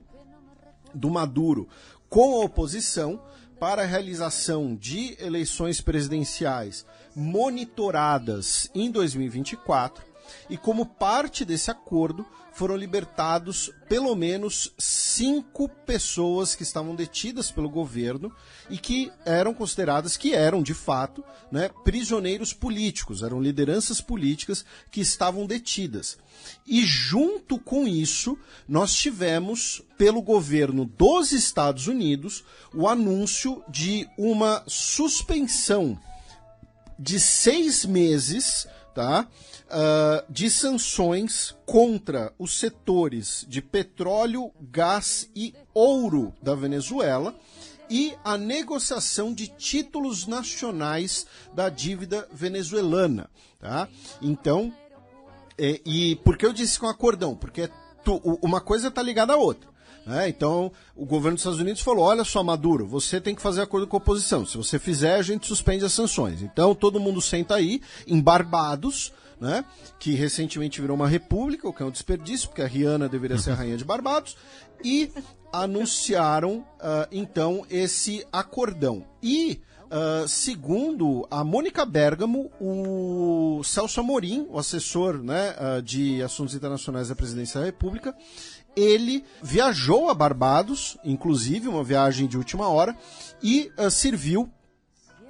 S3: do Maduro, com a oposição, para a realização de eleições presidenciais monitoradas em 2024, e como parte desse acordo foram libertados pelo menos 5 pessoas que estavam detidas pelo governo e que eram consideradas, que eram de fato, né, prisioneiros políticos, eram lideranças políticas que estavam detidas. E junto com isso, nós tivemos, pelo governo dos Estados Unidos, o anúncio de uma suspensão de 6 meses, tá, de sanções contra os setores de petróleo, gás e ouro da Venezuela e a negociação de títulos nacionais da dívida venezuelana. Tá? Então, e por que eu disse com acordão? Porque uma coisa está ligada à outra. Então, o governo dos Estados Unidos falou, olha só, Maduro, você tem que fazer acordo com a oposição. Se você fizer, a gente suspende as sanções. Então, todo mundo senta aí, em Barbados, né, que recentemente virou uma república, o que é um desperdício, porque a Rihanna deveria ser a rainha de Barbados, e anunciaram, então, esse acordão. E, segundo a Mônica Bergamo, o Celso Amorim, o assessor, né, de assuntos internacionais da presidência da República, ele viajou a Barbados, inclusive uma viagem de última hora, e serviu,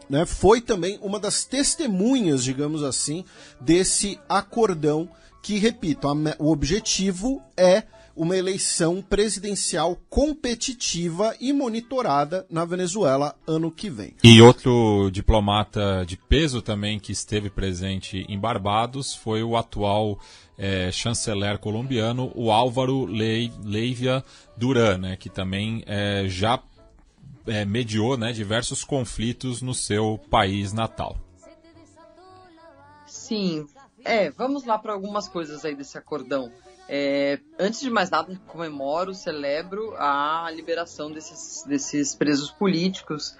S3: né, foi também uma das testemunhas, digamos assim, desse acordão que, repito, o objetivo é uma eleição presidencial competitiva e monitorada na Venezuela ano que vem.
S2: E outro diplomata de peso também que esteve presente em Barbados foi o atual chanceler colombiano, o Álvaro Leivia Duran, né, que também já mediou, né, diversos conflitos no seu país natal.
S4: Sim, vamos lá para algumas coisas aí desse acordão. Antes de mais nada, celebro a liberação desses presos políticos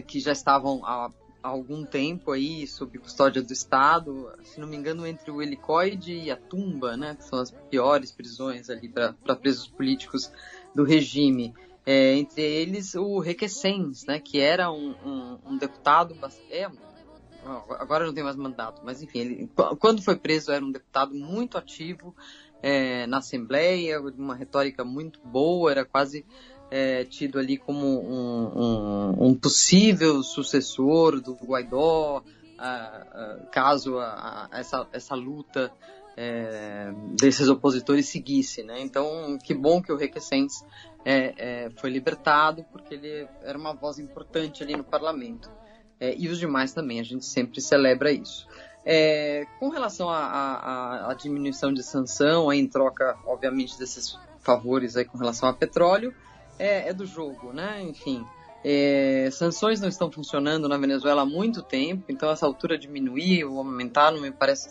S4: que já estavam há algum tempo aí sob custódia do Estado, se não me engano, entre o Helicoide e a Tumba, né, que são as piores prisões ali para presos políticos do regime. Entre eles o Requesens, né, que era um deputado, agora não tem mais mandato, mas enfim, ele, quando foi preso era um deputado muito ativo na Assembleia, uma retórica muito boa, era quase tido ali como um possível sucessor do Guaidó, caso essa luta desses opositores seguisse, né? Então, que bom que o Requesens foi libertado, porque ele era uma voz importante ali no parlamento. E os demais também, a gente sempre celebra isso. Com relação à diminuição de sanção, em troca, obviamente, desses favores aí com relação ao petróleo, é do jogo, né? Enfim, sanções não estão funcionando na Venezuela há muito tempo, então essa altura diminuir ou aumentar não me parece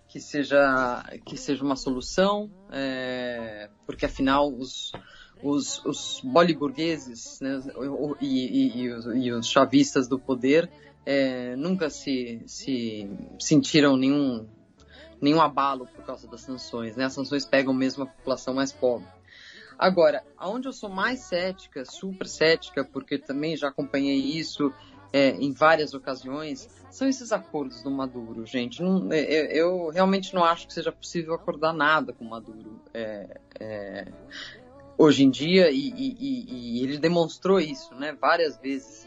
S4: que seja uma solução, porque afinal os boliburgueses, né, e os chavistas do poder nunca se sentiram nenhum abalo por causa das sanções, né? As sanções pegam mesmo a população mais pobre. Agora, aonde eu sou mais cética, super cética, porque também já acompanhei isso em várias ocasiões, são esses acordos do Maduro, gente. Eu realmente não acho que seja possível acordar nada com o Maduro hoje em dia, e ele demonstrou isso, né, várias vezes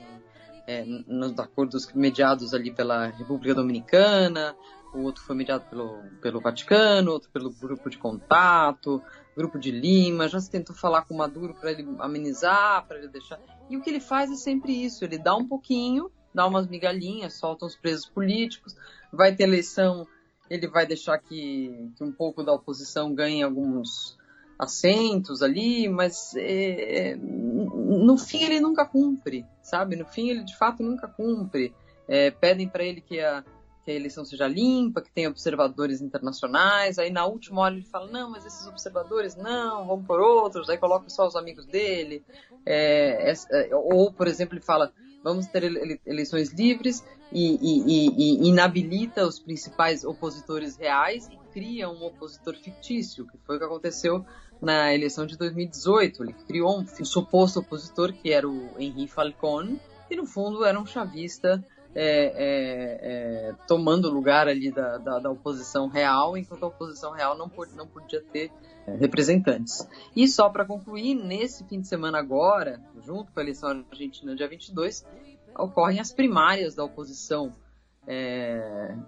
S4: nos acordos mediados ali pela República Dominicana, o outro foi mediado pelo Vaticano, outro pelo Grupo de Contato, Grupo de Lima. Já se tentou falar com o Maduro para ele amenizar, para ele deixar. E o que ele faz é sempre isso, ele dá um pouquinho, dá umas migalhinhas, solta os presos políticos, vai ter eleição, ele vai deixar que um pouco da oposição ganhe alguns assentos ali, mas no fim ele nunca cumpre, sabe? No fim ele de fato nunca cumpre. Pedem para ele que a eleição seja limpa, que tenha observadores internacionais, aí na última hora ele fala, não, mas esses observadores não, vamos por outros, aí coloca só os amigos dele, ou, por exemplo, ele fala, vamos ter eleições livres e inabilita os principais opositores reais e cria um opositor fictício, que foi o que aconteceu na eleição de 2018. Ele criou um suposto opositor que era o Henri Falcón, e no fundo era um chavista tomando lugar ali da oposição real, enquanto a oposição real não podia ter representantes. E só para concluir, nesse fim de semana agora, junto com a eleição argentina dia 22, ocorrem as primárias da oposição,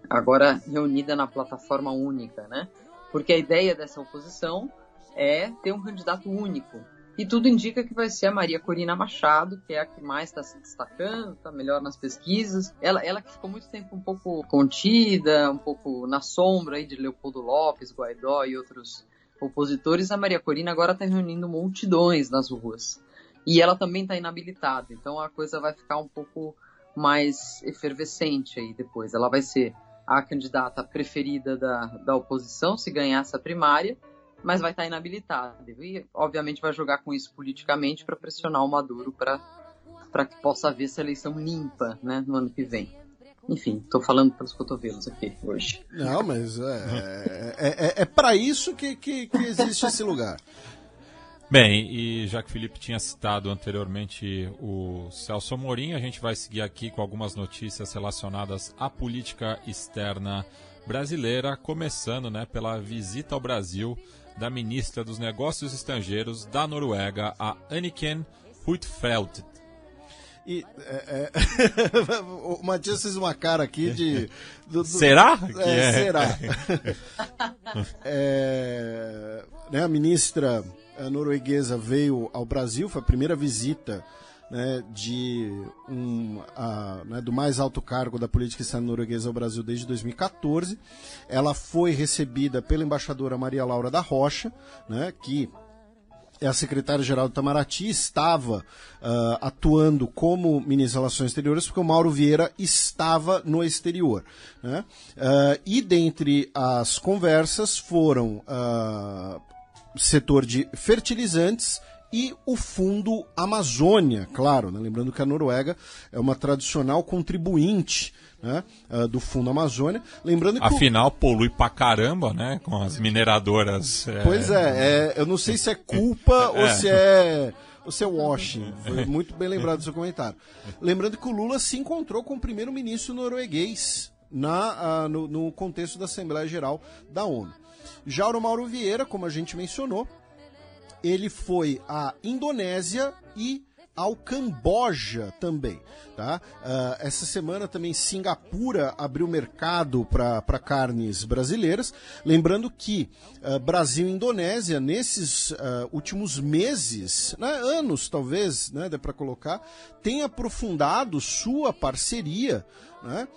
S4: agora reunida na plataforma única, né? Porque a ideia dessa oposição é ter um candidato único. e tudo indica que vai ser a Maria Corina Machado, que é a que mais está se destacando, está melhor nas pesquisas. Ela que ficou muito tempo um pouco contida, um pouco na sombra aí de Leopoldo Lopes, Guaidó e outros opositores. A Maria Corina agora está reunindo multidões nas ruas. E ela também está inabilitada, então a coisa vai ficar um pouco mais efervescente aí depois. Ela vai ser a candidata preferida da oposição, se ganhar essa primária, mas vai estar inabilitada. E, obviamente, vai jogar com isso politicamente para pressionar o Maduro para que possa haver essa eleição limpa, né, no ano que vem. Enfim, estou falando pelos cotovelos aqui hoje.
S3: Não, mas é para isso que existe esse lugar.
S2: Bem, e já que o Felipe tinha citado anteriormente o Celso Amorim, a gente vai seguir aqui com algumas notícias relacionadas à política externa brasileira, começando, né, pela visita ao Brasil da ministra dos Negócios Estrangeiros da Noruega, a Anniken Huitfeldt.
S3: E o Matias fez uma cara aqui de...
S2: Será?
S3: Será? Né, a ministra norueguesa veio ao Brasil, foi a primeira visita, né, do mais alto cargo da política externa norueguesa ao Brasil desde 2014. Ela foi recebida pela embaixadora Maria Laura da Rocha, né, que é a secretária-geral do Itamaraty, estava atuando como ministro das Relações Exteriores, porque o Mauro Vieira estava no exterior, né? E dentre as conversas foram setor de fertilizantes e o Fundo Amazônia, claro, né? Lembrando que a Noruega é uma tradicional contribuinte, né, do Fundo Amazônia. Lembrando que
S2: afinal, polui pra caramba, né, com as mineradoras.
S3: Pois eu não sei se é culpa ou se é washing. Foi muito bem lembrado do seu comentário. Lembrando que o Lula se encontrou com o primeiro-ministro norueguês no contexto da Assembleia Geral da ONU. Já o Mauro Vieira, como a gente mencionou, ele foi à Indonésia e ao Camboja também, tá? Essa semana também Singapura abriu mercado para carnes brasileiras. Lembrando que Brasil e Indonésia, nesses últimos meses, né, anos talvez, né, dá para colocar, tem aprofundado sua parceria, né,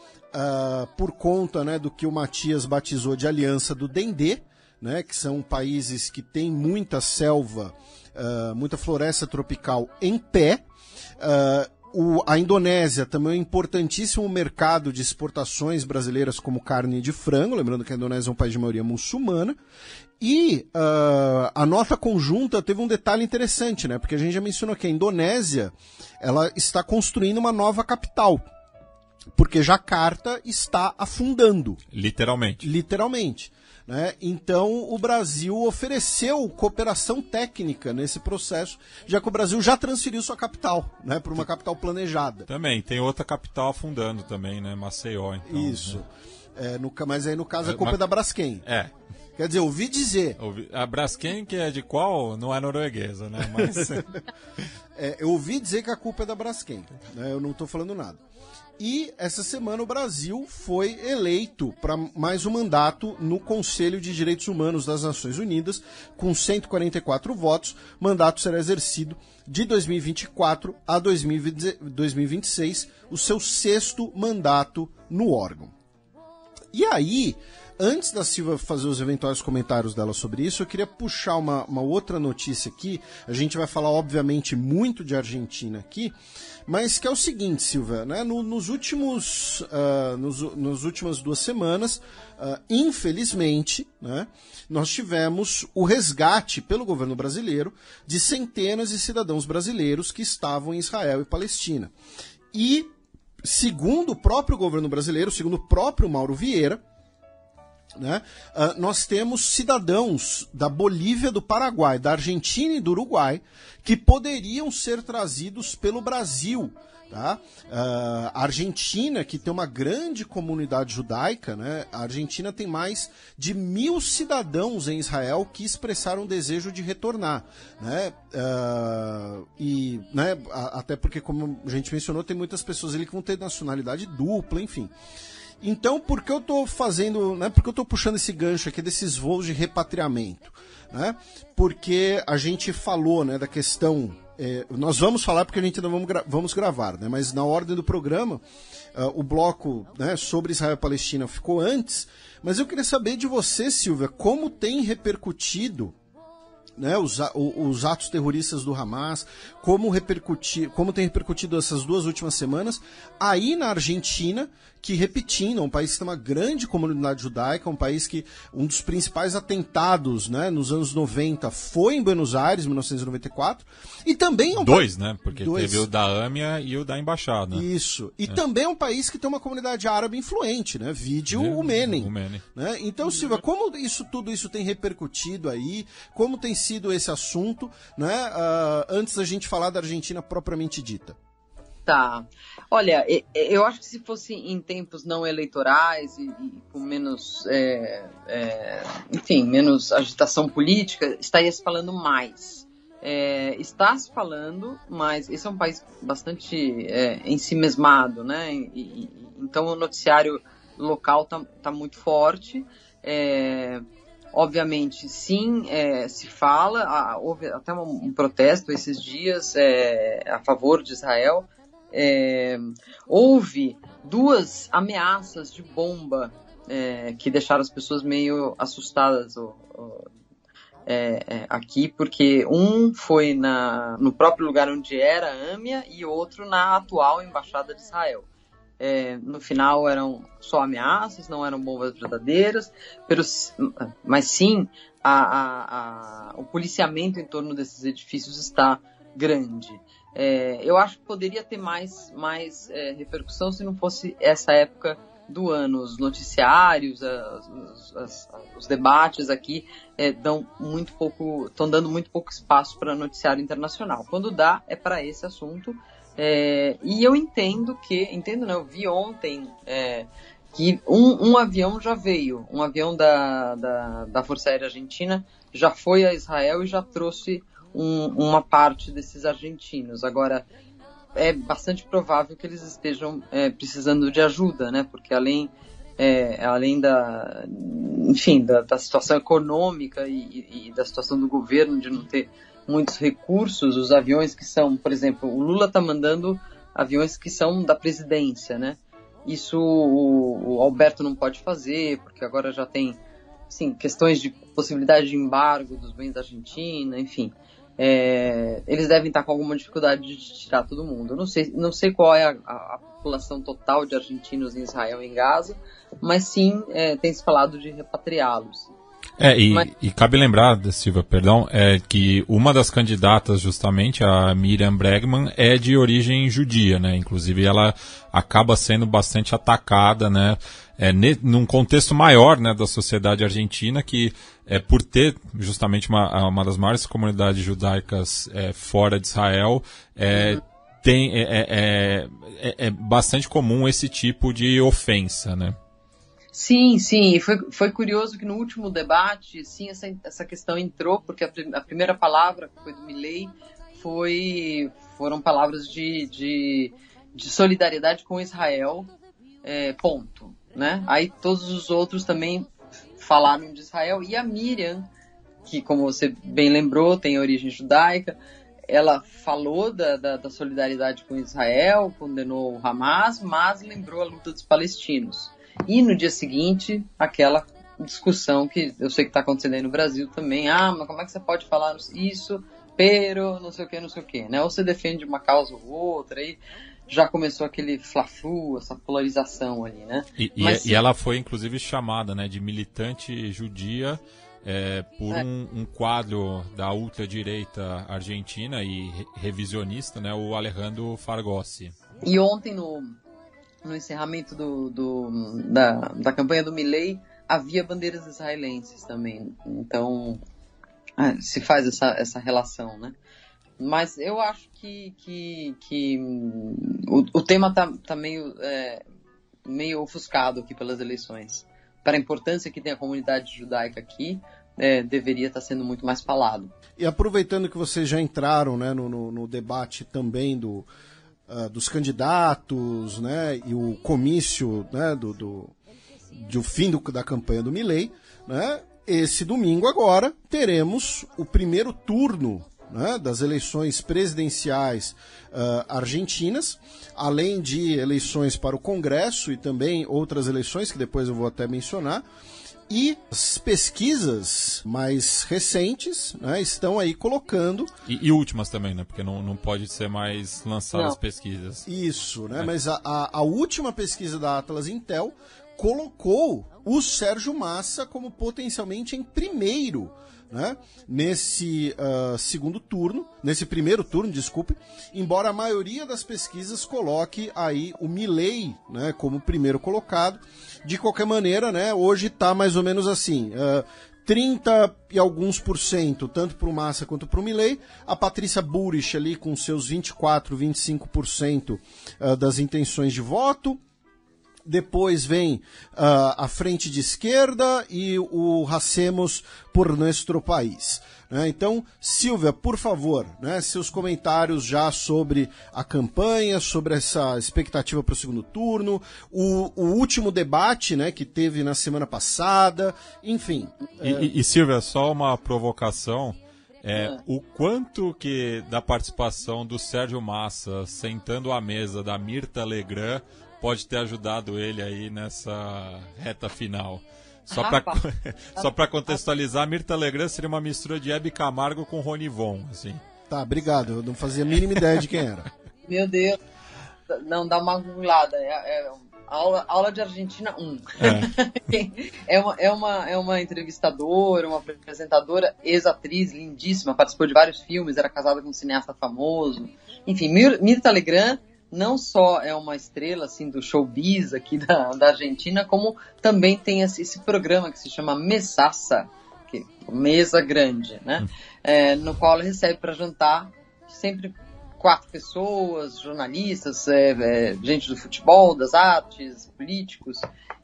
S3: por conta, né, do que o Matias batizou de Aliança do Dendê, né, que são países que têm muita selva, muita floresta tropical em pé. A Indonésia também é um importantíssimo mercado de exportações brasileiras como carne de frango, lembrando que a Indonésia é um país de maioria muçulmana. E a nota conjunta teve um detalhe interessante, né, porque a gente já mencionou que a Indonésia ela está construindo uma nova capital, porque Jacarta está afundando. Literalmente. Né? Então o Brasil ofereceu cooperação técnica nesse processo, já que o Brasil já transferiu sua capital, né, para uma capital planejada.
S2: Também, tem outra capital afundando também, né, Maceió. Então,
S3: isso. Né? Mas aí no caso a culpa é da Braskem. Quer dizer, ouvi dizer.
S2: A Braskem, que é de qual? Não é norueguesa, né? Mas...
S3: eu ouvi dizer que a culpa é da Braskem, né? Eu não estou falando nada. E essa semana o Brasil foi eleito para mais um mandato no Conselho de Direitos Humanos das Nações Unidas, com 144 votos. O mandato será exercido de 2024 a 2026, o seu 6º mandato no órgão. E aí, antes da Silvia fazer os eventuais comentários dela sobre isso, eu queria puxar uma outra notícia aqui. A gente vai falar, obviamente, muito de Argentina aqui, mas que é o seguinte, Silvia, né? Nas últimas 2 semanas, infelizmente, né, nós tivemos o resgate pelo governo brasileiro de centenas de cidadãos brasileiros que estavam em Israel e Palestina. E, segundo o próprio governo brasileiro, segundo o próprio Mauro Vieira, né, nós temos cidadãos da Bolívia, do Paraguai, da Argentina e do Uruguai que poderiam ser trazidos pelo Brasil. Tá? A Argentina, que tem uma grande comunidade judaica, né? A Argentina tem mais de 1.000 cidadãos em Israel que expressaram o desejo de retornar, né? E, né, até porque, como a gente mencionou, tem muitas pessoas ali que vão ter nacionalidade dupla, enfim. Então, por que eu estou fazendo, né, por que eu estou puxando esse gancho aqui desses voos de repatriamento? Né? Porque a gente falou, né, da questão... nós vamos falar porque a gente ainda vamos gravar, né, mas na ordem do programa, o bloco, né, sobre Israel e Palestina ficou antes, mas eu queria saber de você, Silvia, como tem repercutido, né, os atos terroristas do Hamas, como tem repercutido essas 2 últimas semanas aí na Argentina, que, repetindo, é um país que tem uma grande comunidade judaica, um país que um dos principais atentados, né, nos anos 90 foi em Buenos Aires, 1994, e também é um
S2: 2, né, porque teve o da AMIA e o da Embaixada.
S3: Isso, e também é um país que tem uma comunidade árabe influente, né, vídeo o Menem. Né? Então, Silvia, como tudo isso tem repercutido aí, como tem sido esse assunto, né, antes da gente falar da Argentina propriamente dita?
S4: Tá. Olha, eu acho que se fosse em tempos não eleitorais e com menos, enfim, menos agitação política, estaria se falando mais. Está se falando, mas esse é um país bastante ensimesmado, né? Então o noticiário local tá muito forte. Obviamente, sim, se fala, houve até um protesto esses dias a favor de Israel. Houve 2 ameaças de bomba que deixaram as pessoas meio assustadas aqui, porque um foi no próprio lugar onde era a AMIA e outro na atual Embaixada de Israel. No final eram só ameaças, não eram bombas verdadeiras, mas sim o policiamento em torno desses edifícios está grande. Eu acho que poderia ter mais repercussão se não fosse essa época do ano. Os noticiários, os debates aqui estão dando muito pouco espaço para noticiário internacional. Quando dá, é para esse assunto. E eu entendo, né, eu vi ontem que um avião já veio, um avião da Força Aérea Argentina já foi a Israel e já trouxe uma parte desses argentinos. Agora, é bastante provável que eles estejam precisando de ajuda, né? Porque além da situação econômica e da situação do governo de não ter muitos recursos, os aviões que são, por exemplo, o Lula está mandando aviões que são da presidência, né? Isso o Alberto não pode fazer, porque agora já tem, assim, questões de possibilidade de embargo dos bens da Argentina, enfim. Eles devem estar com alguma dificuldade de tirar todo mundo. Eu não sei qual é a população total de argentinos em Israel e em Gaza, mas sim tem se falado de repatriá-los.
S2: E cabe lembrar, Silvia, que uma das candidatas, justamente, a Miriam Bregman, é de origem judia, né? Inclusive ela acaba sendo bastante atacada, né? Num contexto maior, né, da sociedade argentina, que por ter justamente uma das maiores comunidades judaicas fora de Israel, é bastante comum esse tipo de ofensa, né?
S4: Sim, e foi curioso que no último debate, sim, essa questão entrou, porque a primeira palavra, que foi do Milei, foram palavras de solidariedade com Israel, ponto, né? Aí todos os outros também falaram de Israel, e a Miriam, que, como você bem lembrou, tem origem judaica, ela falou da solidariedade com Israel, condenou o Hamas, mas lembrou a luta dos palestinos. E no dia seguinte, aquela discussão que eu sei que está acontecendo aí no Brasil também. Mas como é que você pode falar isso, pero, não sei o que, né? Ou você defende uma causa ou outra, aí já começou aquele fla-flu, essa polarização ali, né?
S2: E ela foi, inclusive, chamada, né, de militante judia por um quadro da ultradireita argentina e revisionista, né, o Alejandro Fargossi.
S4: E ontem, no encerramento da campanha do Milei, havia bandeiras israelenses também. Então, se faz essa relação, né? Mas eu acho que o tema tá meio ofuscado aqui pelas eleições. Para a importância que tem a comunidade judaica aqui, deveria estar sendo muito mais falado.
S3: E aproveitando que vocês já entraram, né, no debate também dos candidatos, né, e o comício, né, do fim da campanha do Milei, né, esse domingo agora teremos o primeiro turno, né, das eleições presidenciais argentinas, além de eleições para o Congresso e também outras eleições que depois eu vou até mencionar. E as pesquisas mais recentes, né, estão aí colocando...
S2: E últimas também, né? Porque não pode ser mais lançadas pesquisas.
S3: Isso, né? Mas a última pesquisa da Atlas Intel colocou o Sérgio Massa como potencialmente em primeiro, né, nesse primeiro turno, desculpe, embora a maioria das pesquisas coloque aí o Milei, né, como primeiro colocado. De qualquer maneira, né, hoje está mais ou menos assim, 30 e alguns %, tanto para o Massa quanto para o Milei, a Patrícia Bullrich ali com seus 24, 25% das intenções de voto. Depois vem a Frente de Esquerda e o Hacemos por Nuestro País. Né? Então, Silvia, por favor, né, seus comentários já sobre a campanha, sobre essa expectativa para o segundo turno, o último debate, né, que teve na semana passada, enfim.
S2: E Silvia, só uma provocação. O quanto que da participação do Sérgio Massa sentando à mesa da Mirta Legrand pode ter ajudado ele aí nessa reta final. Só para contextualizar, a Mirta Legrand seria uma mistura de Hebe Camargo com Rony Von, assim.
S3: Tá, obrigado. Eu não fazia a mínima ideia de quem era.
S4: Meu Deus. Não, dá uma googlada. Aula de Argentina 1. É uma entrevistadora, uma apresentadora, ex-atriz, lindíssima, participou de vários filmes, era casada com um cineasta famoso. Enfim, Mirta Legrand não só é uma estrela assim, do showbiz aqui da Argentina, como também tem esse programa que se chama Mesaça, que é Mesa Grande, né? No qual ela recebe para jantar sempre 4 pessoas, jornalistas, gente do futebol, das artes, políticos,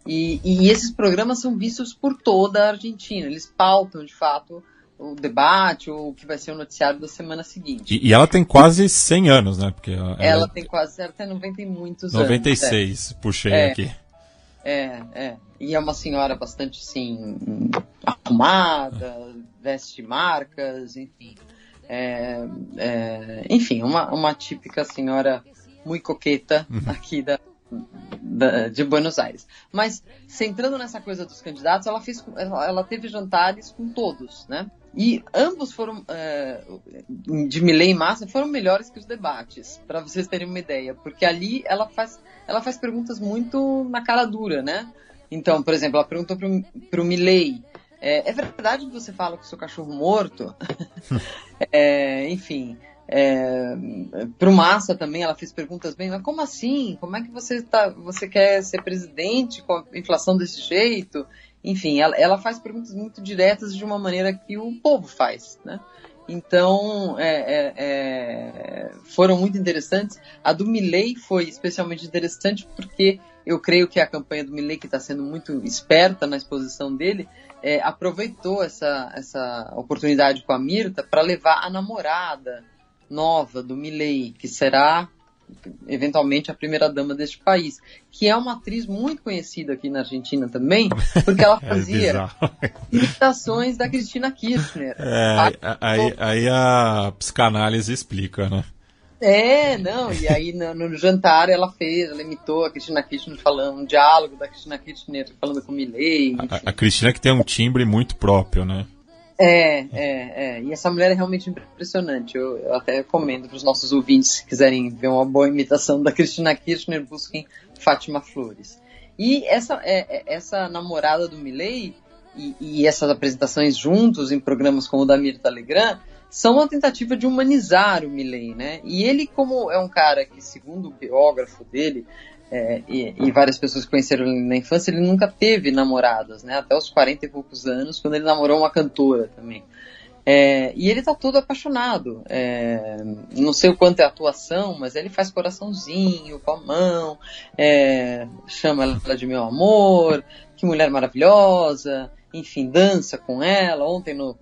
S4: e esses programas são vistos por toda a Argentina. Eles pautam, de fato, o debate, ou o que vai ser o noticiário da semana seguinte.
S2: E ela tem quase 100 anos, né? Porque
S4: ela tem quase, ela tem 90 e muitos
S2: 96, anos. Puxei aqui.
S4: E é uma senhora bastante, assim, arrumada, veste marcas, enfim. Enfim, uma típica senhora muito coqueta aqui de Buenos Aires. Mas, centrando nessa coisa dos candidatos, ela teve jantares com todos, né? E ambos foram, de Milei e Massa, foram melhores que os debates, para vocês terem uma ideia. Porque ali ela faz perguntas muito na cara dura, né? Então, por exemplo, ela perguntou pro Milei: é verdade que você fala com o seu cachorro morto? Enfim, pro Massa também ela fez perguntas bem, mas como assim? Como é que você quer ser presidente com a inflação desse jeito? Enfim, ela faz perguntas muito diretas de uma maneira que o povo faz, né? Então, foram muito interessantes. A do Milei foi especialmente interessante porque eu creio que a campanha do Milei, que está sendo muito esperta na exposição dele, aproveitou essa oportunidade com a Mirta para levar a namorada nova do Milei, que será eventualmente a primeira-dama deste país, que é uma atriz muito conhecida aqui na Argentina também, porque ela fazia imitações da Cristina Kirchner.
S2: Aí a psicanálise explica, né?
S4: E aí no jantar ela imitou a Cristina Kirchner falando, um diálogo da Cristina Kirchner falando com o Milei.
S2: A Cristina que tem um timbre muito próprio, né?
S4: E essa mulher é realmente impressionante. Eu até recomendo para os nossos ouvintes, se quiserem ver uma boa imitação da Cristina Kirchner, busquem Fátima Flores. E essa namorada do Milei e essas apresentações juntos em programas como o da Mirta Legrand são uma tentativa de humanizar o Milei, né? E ele, como é um cara que, segundo o biógrafo dele, e várias pessoas que conheceram ele na infância, ele nunca teve namoradas, né? Até os 40 e poucos anos, quando ele namorou uma cantora também. E ele tá todo apaixonado. Não sei o quanto é atuação, mas ele faz coraçãozinho com a mão, chama ela de meu amor, que mulher maravilhosa. enfim, dança com ela. Ontem no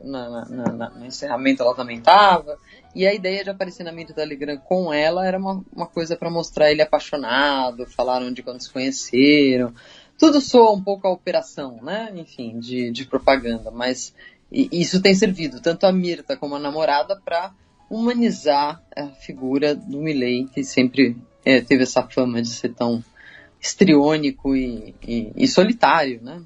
S4: encerramento ela também estava. E a ideia de aparecer na Miri Telegram com ela era uma coisa para mostrar ele apaixonado, falaram de quando se conheceram. Tudo soa um pouco a operação, né? Enfim, de propaganda, mas isso tem servido tanto a Mirta como a namorada para humanizar a figura do Milei, que sempre teve essa fama de ser tão histriônico e solitário, né?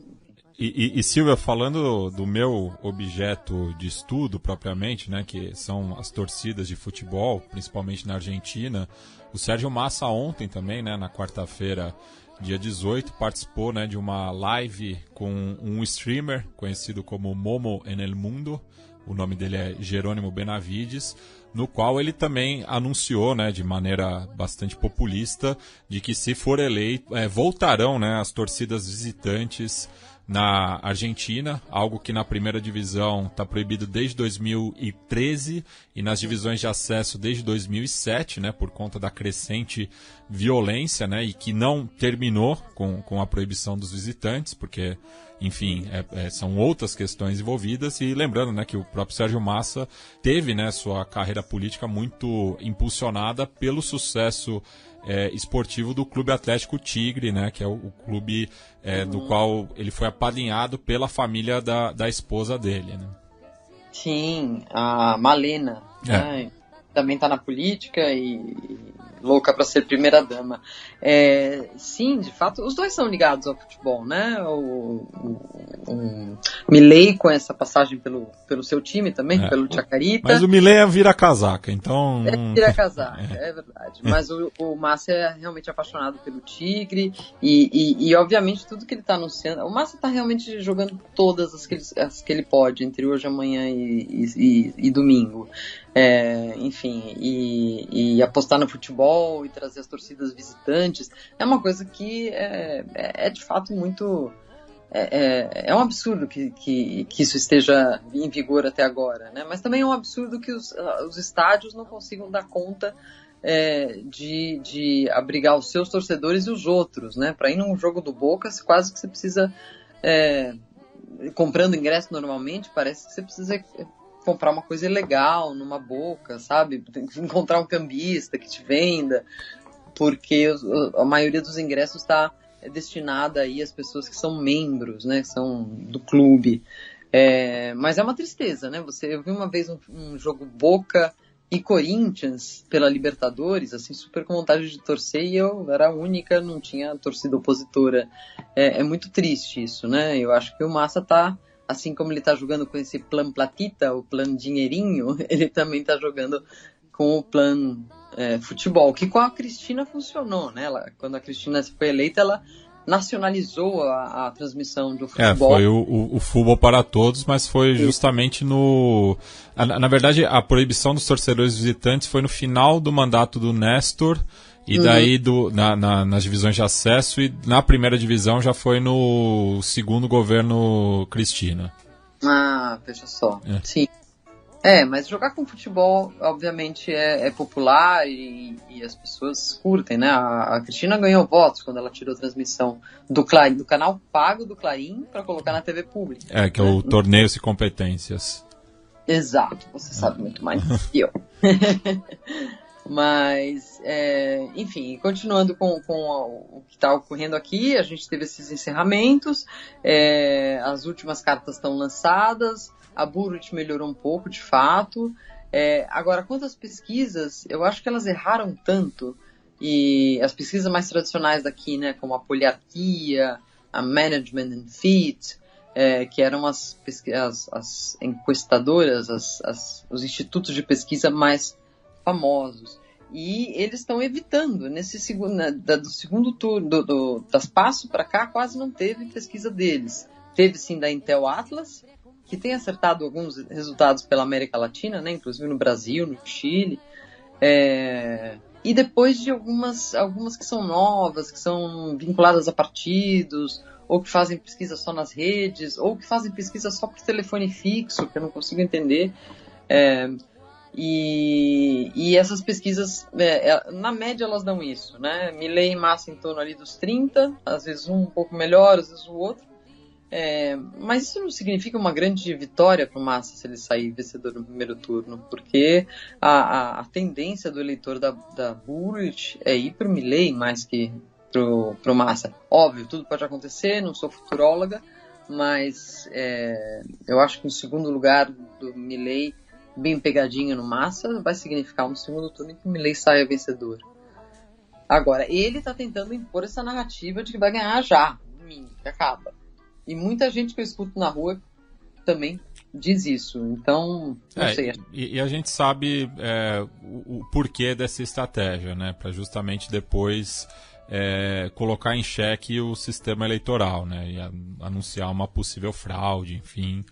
S2: E Silvia, falando do meu objeto de estudo propriamente, né, que são as torcidas de futebol, principalmente na Argentina, o Sérgio Massa ontem também, né, na quarta-feira, dia 18, participou, né, de uma live com um streamer conhecido como Momo en el Mundo, o nome dele é Jerônimo Benavides, no qual ele também anunciou, né, de maneira bastante populista, de que se for eleito, voltarão, né, as torcidas visitantes na Argentina, algo que na primeira divisão está proibido desde 2013 e nas divisões de acesso desde 2007, né, por conta da crescente violência, né, e que não terminou com a proibição dos visitantes, porque, enfim, são outras questões envolvidas. E lembrando, né, que o próprio Sérgio Massa teve, né, sua carreira política muito impulsionada pelo sucesso esportivo do Clube Atlético Tigre, né, que é o clube do qual ele foi apadrinhado pela família da esposa dele, né?
S4: Sim, a Malena, né, também está na política e louca para ser primeira-dama. Sim, de fato, os dois são ligados ao futebol, né? O Milei com essa passagem pelo seu time também, pelo Chacarita.
S2: Mas o Milei é vira-casaca, então...
S4: Vira-casaca, é verdade. Mas o Massa é realmente apaixonado pelo Tigre e obviamente, tudo que ele está anunciando... O Massa está realmente jogando todas as que ele pode, entre hoje, amanhã e domingo. Enfim, e apostar no futebol e trazer as torcidas visitantes é uma coisa que é de fato muito... É um absurdo que isso esteja em vigor até agora, né? Mas também é um absurdo que os estádios não consigam dar conta de abrigar os seus torcedores e os outros, né? Para ir num jogo do Boca, quase que você precisa, comprando ingresso normalmente, parece que você precisa comprar uma coisa ilegal numa Boca, sabe? Tem que encontrar um cambista que te venda, porque a maioria dos ingressos está destinada aí às pessoas que são membros, né, que são do clube. Mas é uma tristeza, né? Eu vi uma vez um jogo Boca e Corinthians pela Libertadores, assim, super com vontade de torcer, e eu era a única, não tinha torcida opositora. É muito triste isso, né? Eu acho que o Massa tá, assim como ele tá jogando com esse plan platita, o plan dinheirinho, ele também tá jogando com o plan futebol, que com a Cristina funcionou, né? Quando a Cristina foi eleita, ela nacionalizou a transmissão do futebol.
S2: Foi o futebol para todos, mas foi justamente na verdade, a proibição dos torcedores visitantes foi no final do mandato do Néstor, e daí nas divisões de acesso, e na primeira divisão já foi no segundo governo Cristina.
S4: Ah, veja só. Sim. Mas jogar com futebol, obviamente, é popular e as pessoas curtem, né? A Cristina ganhou votos quando ela tirou a transmissão do canal pago do Clarim para colocar na TV pública.
S2: Que é o Torneios e Competências.
S4: Exato, você sabe muito mais que eu. Mas, enfim, continuando com o que está ocorrendo aqui, a gente teve esses encerramentos, as últimas cartas estão lançadas, a Burrit melhorou um pouco, de fato. Agora, quanto às pesquisas, eu acho que elas erraram tanto, e as pesquisas mais tradicionais daqui, né, como a Poliarquia, a Management and Fit, que eram as enquestadoras, os institutos de pesquisa mais famosos, e eles estão evitando do segundo turno das Passo para cá, quase não teve pesquisa deles. Teve sim da Intel Atlas, que tem acertado alguns resultados pela América Latina, né, inclusive no Brasil, no Chile, e depois de algumas que são novas, que são vinculadas a partidos, ou que fazem pesquisa só nas redes, ou que fazem pesquisa só por telefone fixo, que eu não consigo entender. E essas pesquisas, na média, elas dão isso, né? Milei e Massa em torno ali dos 30, às vezes um pouco melhor, às vezes o outro. Mas isso não significa uma grande vitória para o Massa se ele sair vencedor no primeiro turno, porque a tendência do eleitor da Bullrich é ir para o Milei mais que para o Massa. Óbvio, tudo pode acontecer, não sou futuróloga, mas eu acho que um segundo lugar do Milei bem pegadinho no Massa vai significar um segundo turno em que o Milei saia vencedor. Agora, ele está tentando impor essa narrativa de que vai ganhar já, domingo, que acaba. E muita gente que eu escuto na rua também diz isso. Então, não sei.
S2: E a gente sabe o porquê dessa estratégia, né? Para justamente depois colocar em xeque o sistema eleitoral, né? E anunciar uma possível fraude, enfim.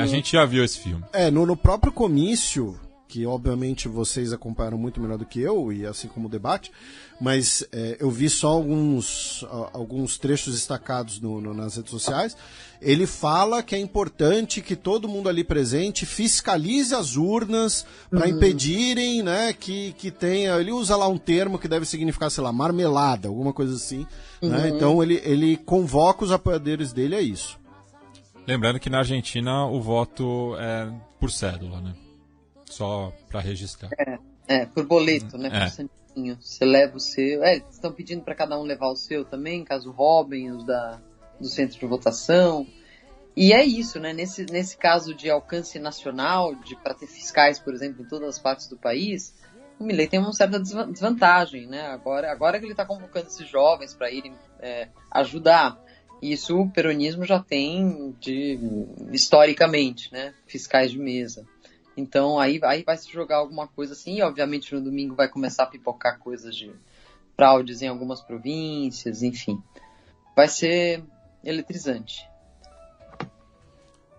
S2: A gente já viu esse filme.
S3: No próprio comício, que obviamente vocês acompanharam muito melhor do que eu, e assim como o debate, mas eu vi só alguns trechos destacados nas redes sociais. Ele fala que é importante que todo mundo ali presente fiscalize as urnas para impedirem, né, que tenha... Ele usa lá um termo que deve significar, sei lá, marmelada, alguma coisa assim. Né? Então ele convoca os apoiadores dele a isso.
S2: Lembrando que na Argentina o voto é por cédula, né? Só para registrar.
S4: Por boleto, né? Por santinho. Você leva o seu. Estão pedindo para cada um levar o seu também, caso roubem os do centro de votação. E é isso, né? Nesse caso de alcance nacional, para ter fiscais, por exemplo, em todas as partes do país, o Milei tem uma certa desvantagem, né? Agora que ele está convocando esses jovens para irem ajudar. Isso o peronismo já tem historicamente, né? Fiscais de mesa. Então aí vai se jogar alguma coisa assim, e obviamente no domingo vai começar a pipocar coisas de fraudes em algumas províncias, enfim. Vai ser eletrizante.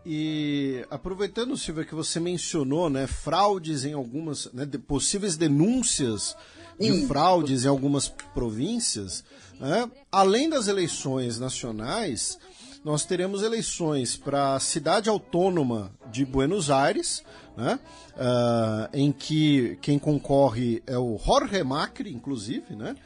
S3: E aproveitando, Silvia, que você mencionou, né, fraudes em algumas, né, possíveis denúncias de fraudes em algumas províncias, né, além das eleições nacionais, nós teremos eleições para a cidade autônoma de Buenos Aires, né, em que quem concorre é o Jorge Macri, inclusive, né?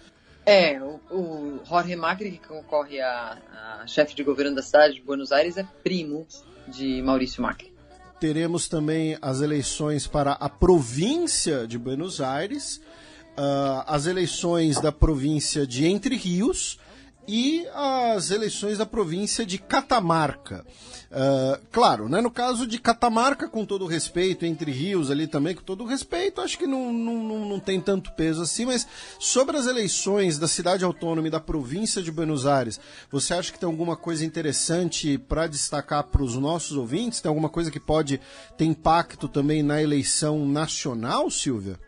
S4: O Jorge Macri, que concorre a chefe de governo da cidade de Buenos Aires, é primo de Maurício Macri.
S3: Teremos também as eleições para a província de Buenos Aires, as eleições da província de Entre Rios e as eleições da província de Catamarca. Claro, né, no caso de Catamarca, com todo o respeito, Entre Rios ali também, com todo o respeito, acho que não tem tanto peso assim, mas sobre as eleições da cidade autônoma e da província de Buenos Aires, você acha que tem alguma coisa interessante para destacar para os nossos ouvintes? Tem alguma coisa que pode ter impacto também na eleição nacional, Silvia?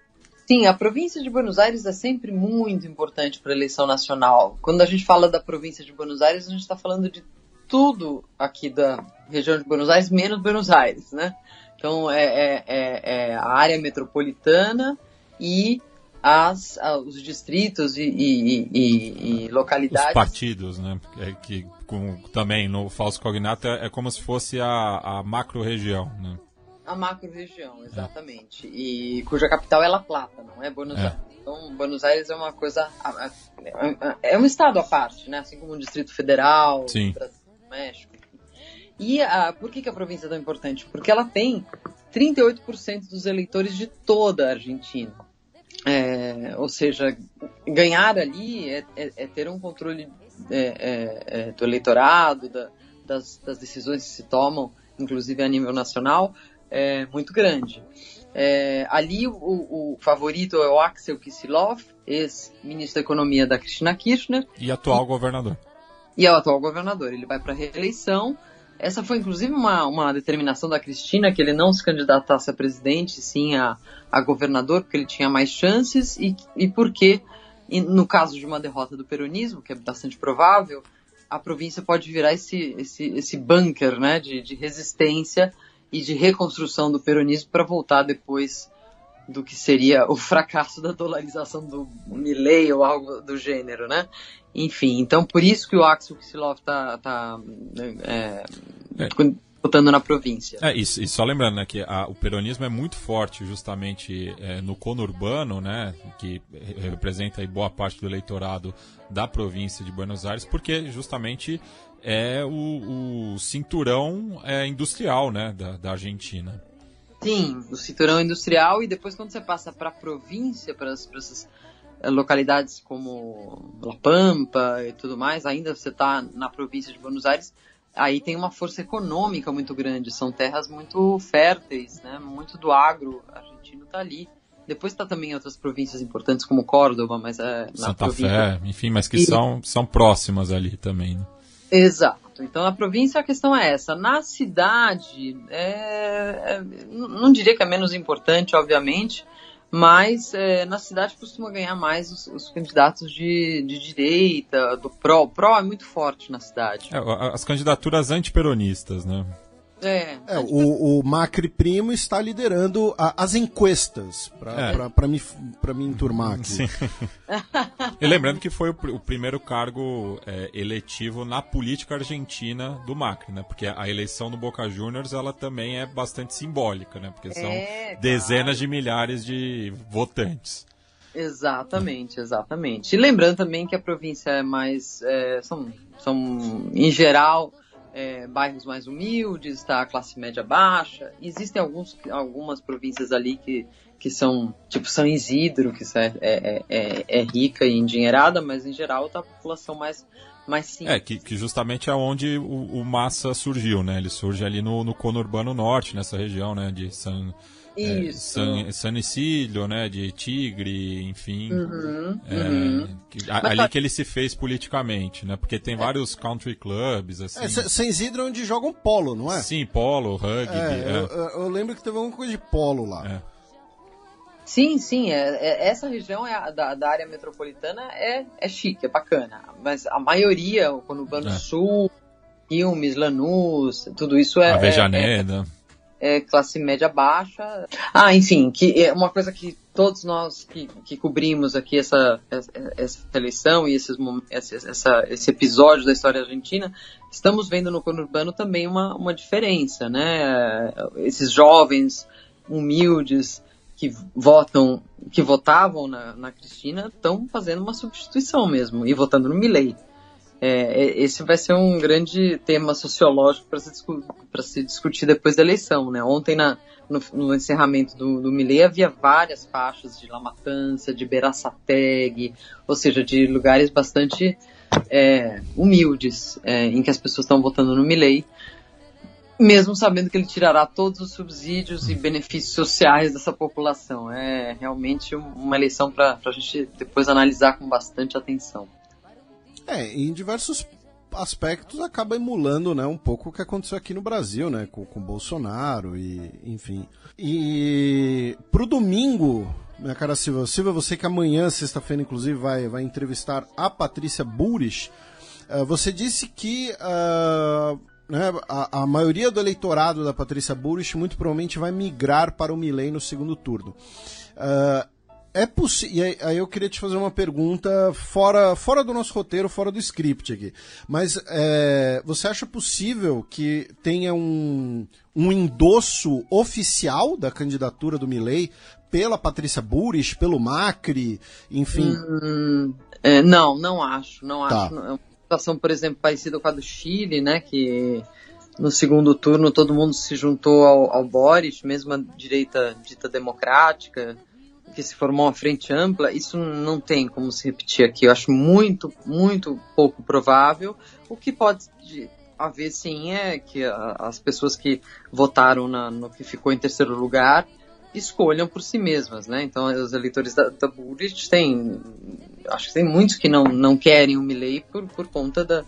S4: Sim, a província de Buenos Aires é sempre muito importante para a eleição nacional. Quando a gente fala da província de Buenos Aires, a gente está falando de tudo aqui da região de Buenos Aires, menos Buenos Aires, né? Então, a área metropolitana e os distritos e localidades.
S2: Os partidos, né? Que também no falso cognato é como se fosse a macro-região, né?
S4: A macro-região, exatamente. E cuja capital é La Plata, não é Buenos Aires. Então, Buenos Aires é uma coisa... É um estado à parte, né? Assim como o Distrito Federal,
S2: Sim.
S4: Brasil, México. E por que a província é tão importante? Porque ela tem 38% dos eleitores de toda a Argentina. Ou seja, ganhar ali é ter um controle do eleitorado, das decisões que se tomam, inclusive a nível nacional, muito grande. Ali o favorito é o Axel Kicillof, ex-ministro da Economia da Cristina Kirchner.
S2: E atual governador.
S4: E é o atual governador. Ele vai para a reeleição. Essa foi inclusive uma determinação da Cristina, que ele não se candidatasse a presidente, sim a governador, porque ele tinha mais chances e porque, no caso de uma derrota do peronismo, que é bastante provável, a província pode virar esse bunker, né, de resistência e de reconstrução do peronismo para voltar depois do que seria o fracasso da dolarização do Milei ou algo do gênero, né? Enfim, então por isso que o Axel Kicillof está votando na província.
S2: E só lembrando, né, que o peronismo é muito forte justamente no conurbano, né, que representa aí boa parte do eleitorado da província de Buenos Aires, porque justamente é o cinturão industrial, né, da Argentina.
S4: Sim, o cinturão industrial, e depois quando você passa para a província, para essas localidades como La Pampa e tudo mais, ainda você está na província de Buenos Aires, aí tem uma força econômica muito grande, são terras muito férteis, né? Muito do agro argentino está ali. Depois está também em outras províncias importantes como Córdoba, mas na
S2: Santa
S4: província...
S2: Fé, enfim, mas que são próximas ali também, né?
S4: Exato. Então, na província a questão é essa. Na cidade, não diria que é menos importante, obviamente, mas na cidade costuma ganhar mais os candidatos de direita, do PRO. O PRO é muito forte na cidade.
S2: As candidaturas antiperonistas, né?
S3: O Macri Primo está liderando as encuestas, para me enturmar aqui.
S2: Sim. E lembrando que foi o primeiro cargo eletivo na política argentina do Macri, né? Porque a eleição do Boca Juniors, ela também é bastante simbólica, né? Porque são dezenas de milhares de votantes.
S4: Exatamente. E lembrando também que a província é mais... são em geral... bairros mais humildes, tá? A classe média baixa. Existem algumas províncias ali que são, tipo São Isidro, que é rica e endinheirada, mas em geral tá a população mais simples.
S2: Que justamente é onde o Massa surgiu, né? Ele surge ali no conurbano norte, nessa região, né? De San Isidro, né, de Tigre, enfim, ali que ele se fez politicamente, né, porque tem vários country clubs, assim.
S3: San Isidro é onde jogam polo, não é?
S2: Sim, polo, rugby.
S3: Eu lembro que teve alguma coisa de polo lá.
S4: Sim, essa região da área metropolitana é chique, é bacana, mas a maioria, o conurbano sul, Quilmes, Lanús, tudo isso
S2: Avejaneda.
S4: Classe média baixa. Enfim, que é uma coisa que todos nós que cobrimos aqui essa eleição e esse episódio da história argentina, estamos vendo no conurbano também uma diferença, né? Esses jovens humildes que votavam na Cristina estão fazendo uma substituição mesmo e votando no Milei. Esse vai ser um grande tema sociológico para se discutir depois da eleição, né? Ontem, no encerramento do Milei, havia várias faixas de La Matança, de Berazategui, ou seja, de lugares bastante humildes, em que as pessoas estão votando no Milei, mesmo sabendo que ele tirará todos os subsídios e benefícios sociais dessa população. É realmente uma eleição para a gente depois analisar com bastante atenção.
S3: Em diversos aspectos acaba emulando, né, um pouco o que aconteceu aqui no Brasil, né, com o Bolsonaro e enfim. E pro domingo, minha cara Silva, você que amanhã, sexta-feira, inclusive, vai entrevistar a Patrícia Bullrich, você disse que a maioria do eleitorado da Patrícia Bullrich muito provavelmente vai migrar para o Milei no segundo turno. E aí eu queria te fazer uma pergunta fora do nosso roteiro, fora do script aqui. Mas você acha possível que tenha um endosso oficial da candidatura do Milei pela Patrícia Bullrich, pelo Macri, enfim?
S4: Não acho.
S3: Tá.
S4: É uma situação, por exemplo, parecida com a do Chile, né? Que no segundo turno todo mundo se juntou ao Boric, mesmo a direita dita democrática, que se formou uma frente ampla. Isso não tem como se repetir aqui. Eu acho muito, muito pouco provável. O que pode haver, sim, é que as pessoas que votaram no que ficou em terceiro lugar escolham por si mesmas, né? Então, os eleitores da Bullrich acho que tem muitos que não querem o Milei por conta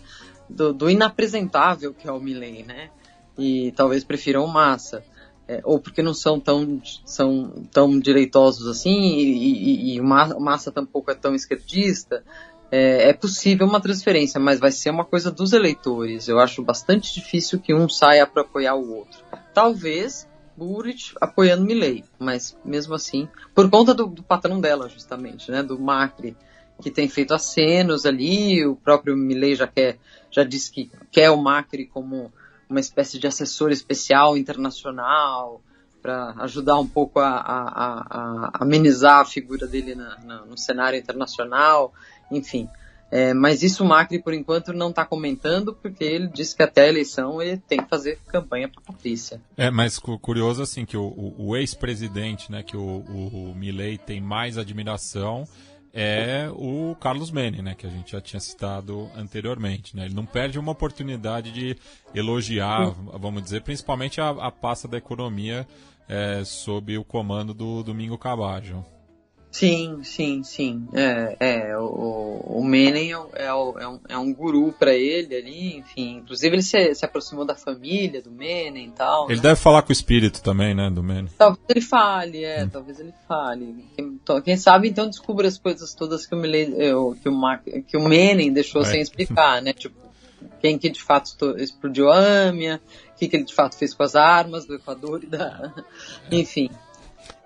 S4: do inapresentável que é o Milei, né? E talvez prefiram o Massa. Ou porque não são tão direitosos assim, e o Massa tampouco é tão esquerdista. É possível uma transferência, mas vai ser uma coisa dos eleitores. Eu acho bastante difícil que um saia para apoiar o outro. Talvez Bullrich apoiando Milei, mas mesmo assim, por conta do patrão dela, justamente, né, do Macri, que tem feito acenos ali. O próprio Milei já disse que quer o Macri como uma espécie de assessor especial internacional para ajudar um pouco a amenizar a figura dele no cenário internacional, enfim. Mas isso o Macri, por enquanto, não está comentando, porque ele disse que até a eleição ele tem que fazer campanha para a Patrícia.
S2: Mas curioso assim que o ex-presidente, né, que o Milei tem mais admiração, é o Carlos Menem, né, que a gente já tinha citado anteriormente, né? Ele não perde uma oportunidade de elogiar, vamos dizer, principalmente a pasta da economia sob o comando do Domingo Cavallo.
S4: Sim. O Menem é um guru para ele ali, enfim. Inclusive ele se aproximou da família do Menem e tal.
S2: Ele deve falar com o espírito também, né, do Menem.
S4: Talvez ele fale, talvez ele fale. Quem sabe então descubra as coisas todas que o Menem deixou sem explicar, né? Tipo, quem que de fato explodiu a AMIA, o que ele de fato fez com as armas do Equador e enfim.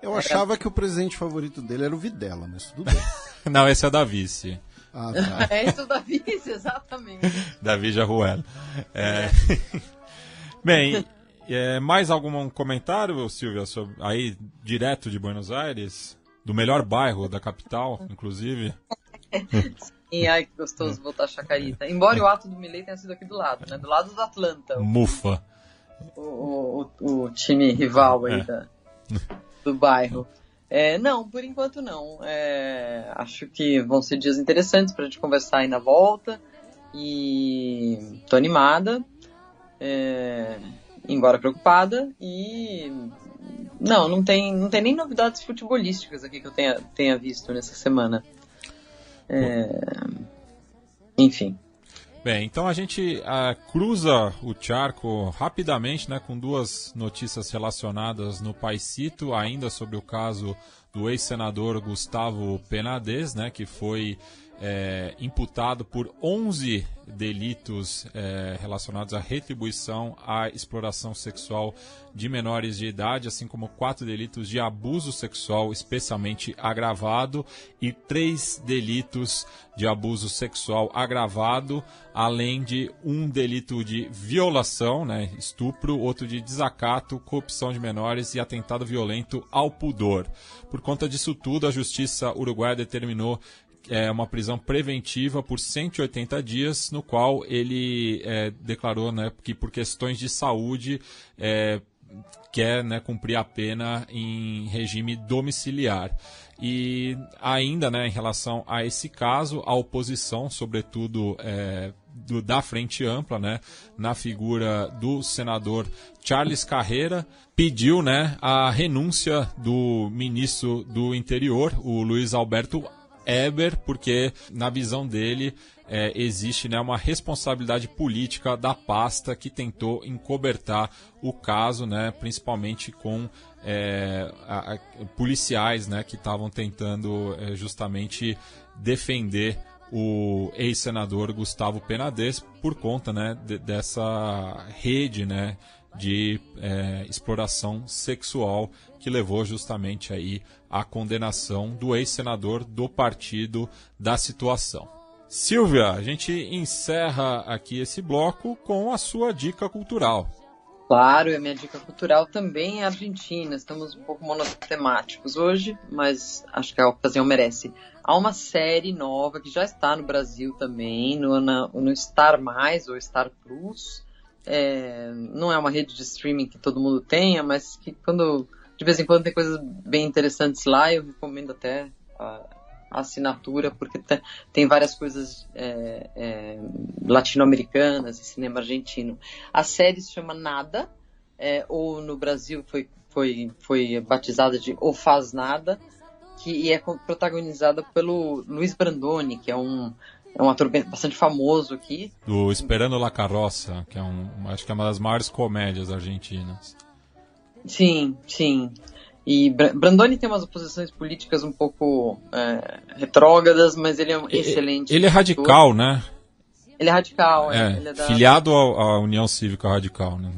S3: Eu achava que o presidente favorito dele era o Videla, mas tudo bem.
S2: Não, esse é o da vice.
S3: Ah, tá.
S4: Esse é o da vice, exatamente.
S2: Davi Jarruelo. Bem, mais algum comentário, Silvia, aí direto de Buenos Aires? Do melhor bairro da capital, inclusive?
S4: Sim, ai, que gostoso voltar a Chacarita. Embora o ato do Milei tenha sido aqui do lado, né? Do lado do Atlanta.
S2: Mufa.
S4: O time rival aí do bairro. Não, por enquanto não. Acho que vão ser dias interessantes pra gente conversar aí na volta. E tô animada, embora preocupada. E não tem nem novidades futebolísticas aqui que eu tenha visto nessa semana. Enfim.
S2: Bem, então a gente cruza o charco rapidamente, né, com duas notícias relacionadas no Paisito, ainda sobre o caso do ex-senador Gustavo Penades, né, que foi imputado por 11 delitos relacionados à retribuição à exploração sexual de menores de idade, assim como 4 delitos de abuso sexual especialmente agravado e 3 delitos de abuso sexual agravado, além de um delito de violação, né, estupro, outro de desacato, corrupção de menores e atentado violento ao pudor. Por conta disso tudo, a Justiça Uruguaia determinou uma prisão preventiva por 180 dias, no qual ele declarou, né, que por questões de saúde quer, né, cumprir a pena em regime domiciliar. E ainda, né, em relação a esse caso, a oposição, sobretudo da Frente Ampla, né, na figura do senador Charles Carreira, pediu, né, a renúncia do ministro do Interior, o Luiz Alberto Eber, porque na visão dele existe, né, uma responsabilidade política da pasta que tentou encobertar o caso, né, principalmente com policiais, né, que estavam tentando justamente defender o ex-senador Gustavo Penades por conta, né, dessa rede, né, de exploração sexual que levou justamente aí à condenação do ex-senador do partido da situação. Silvia, a gente encerra aqui esse bloco com a sua dica cultural.
S4: Claro, a minha dica cultural também é argentina. Estamos um pouco monotemáticos hoje, mas acho que a ocasião merece. Há uma série nova que já está no Brasil também, no Star Mais ou Star Plus. Não é uma rede de streaming que todo mundo tenha, mas que de vez em quando tem coisas bem interessantes lá. Eu recomendo até a assinatura, porque tem várias coisas latino-americanas e cinema argentino. A série se chama Nada, ou no Brasil foi batizada de O Faz Nada, que é protagonizada pelo Luiz Brandoni, que é um ator bastante famoso aqui.
S2: Do Esperando La Carroça, que acho que é uma das maiores comédias argentinas.
S4: Sim, sim. E Brandoni tem umas posições políticas um pouco retrógradas, mas ele é um excelente.
S2: Ele é radical, né?
S4: Ele é radical, ele é
S2: filiado à União Cívica Radical, né?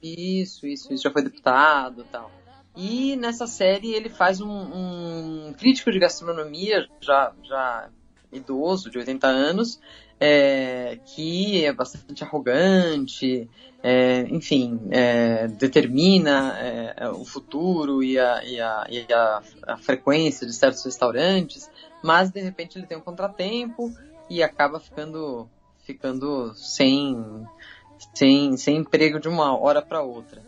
S4: Isso, já foi deputado e tal. E nessa série ele faz um crítico de gastronomia, já idoso, de 80 anos, que é bastante arrogante, enfim, determina o futuro e a frequência de certos restaurantes, mas de repente ele tem um contratempo e acaba ficando sem emprego de uma hora para outra.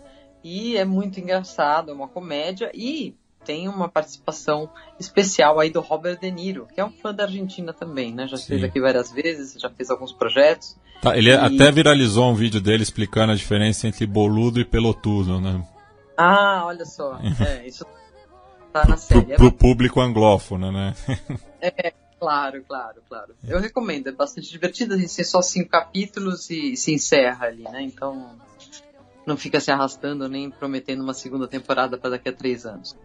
S4: E é muito engraçado, é uma comédia, e tem uma participação especial aí do Robert De Niro, que é um fã da Argentina também, né? Já esteve aqui várias vezes, já fez alguns projetos.
S2: Ele até viralizou um vídeo dele explicando a diferença entre boludo e pelotudo, né?
S4: Ah, olha só, isso tá na série.
S2: Pro público anglófono, né?
S4: Claro. Eu recomendo, é bastante divertido, assim, ser só 5 capítulos e se encerra ali, né? Então não fica se arrastando nem prometendo uma segunda temporada para daqui a 3 anos.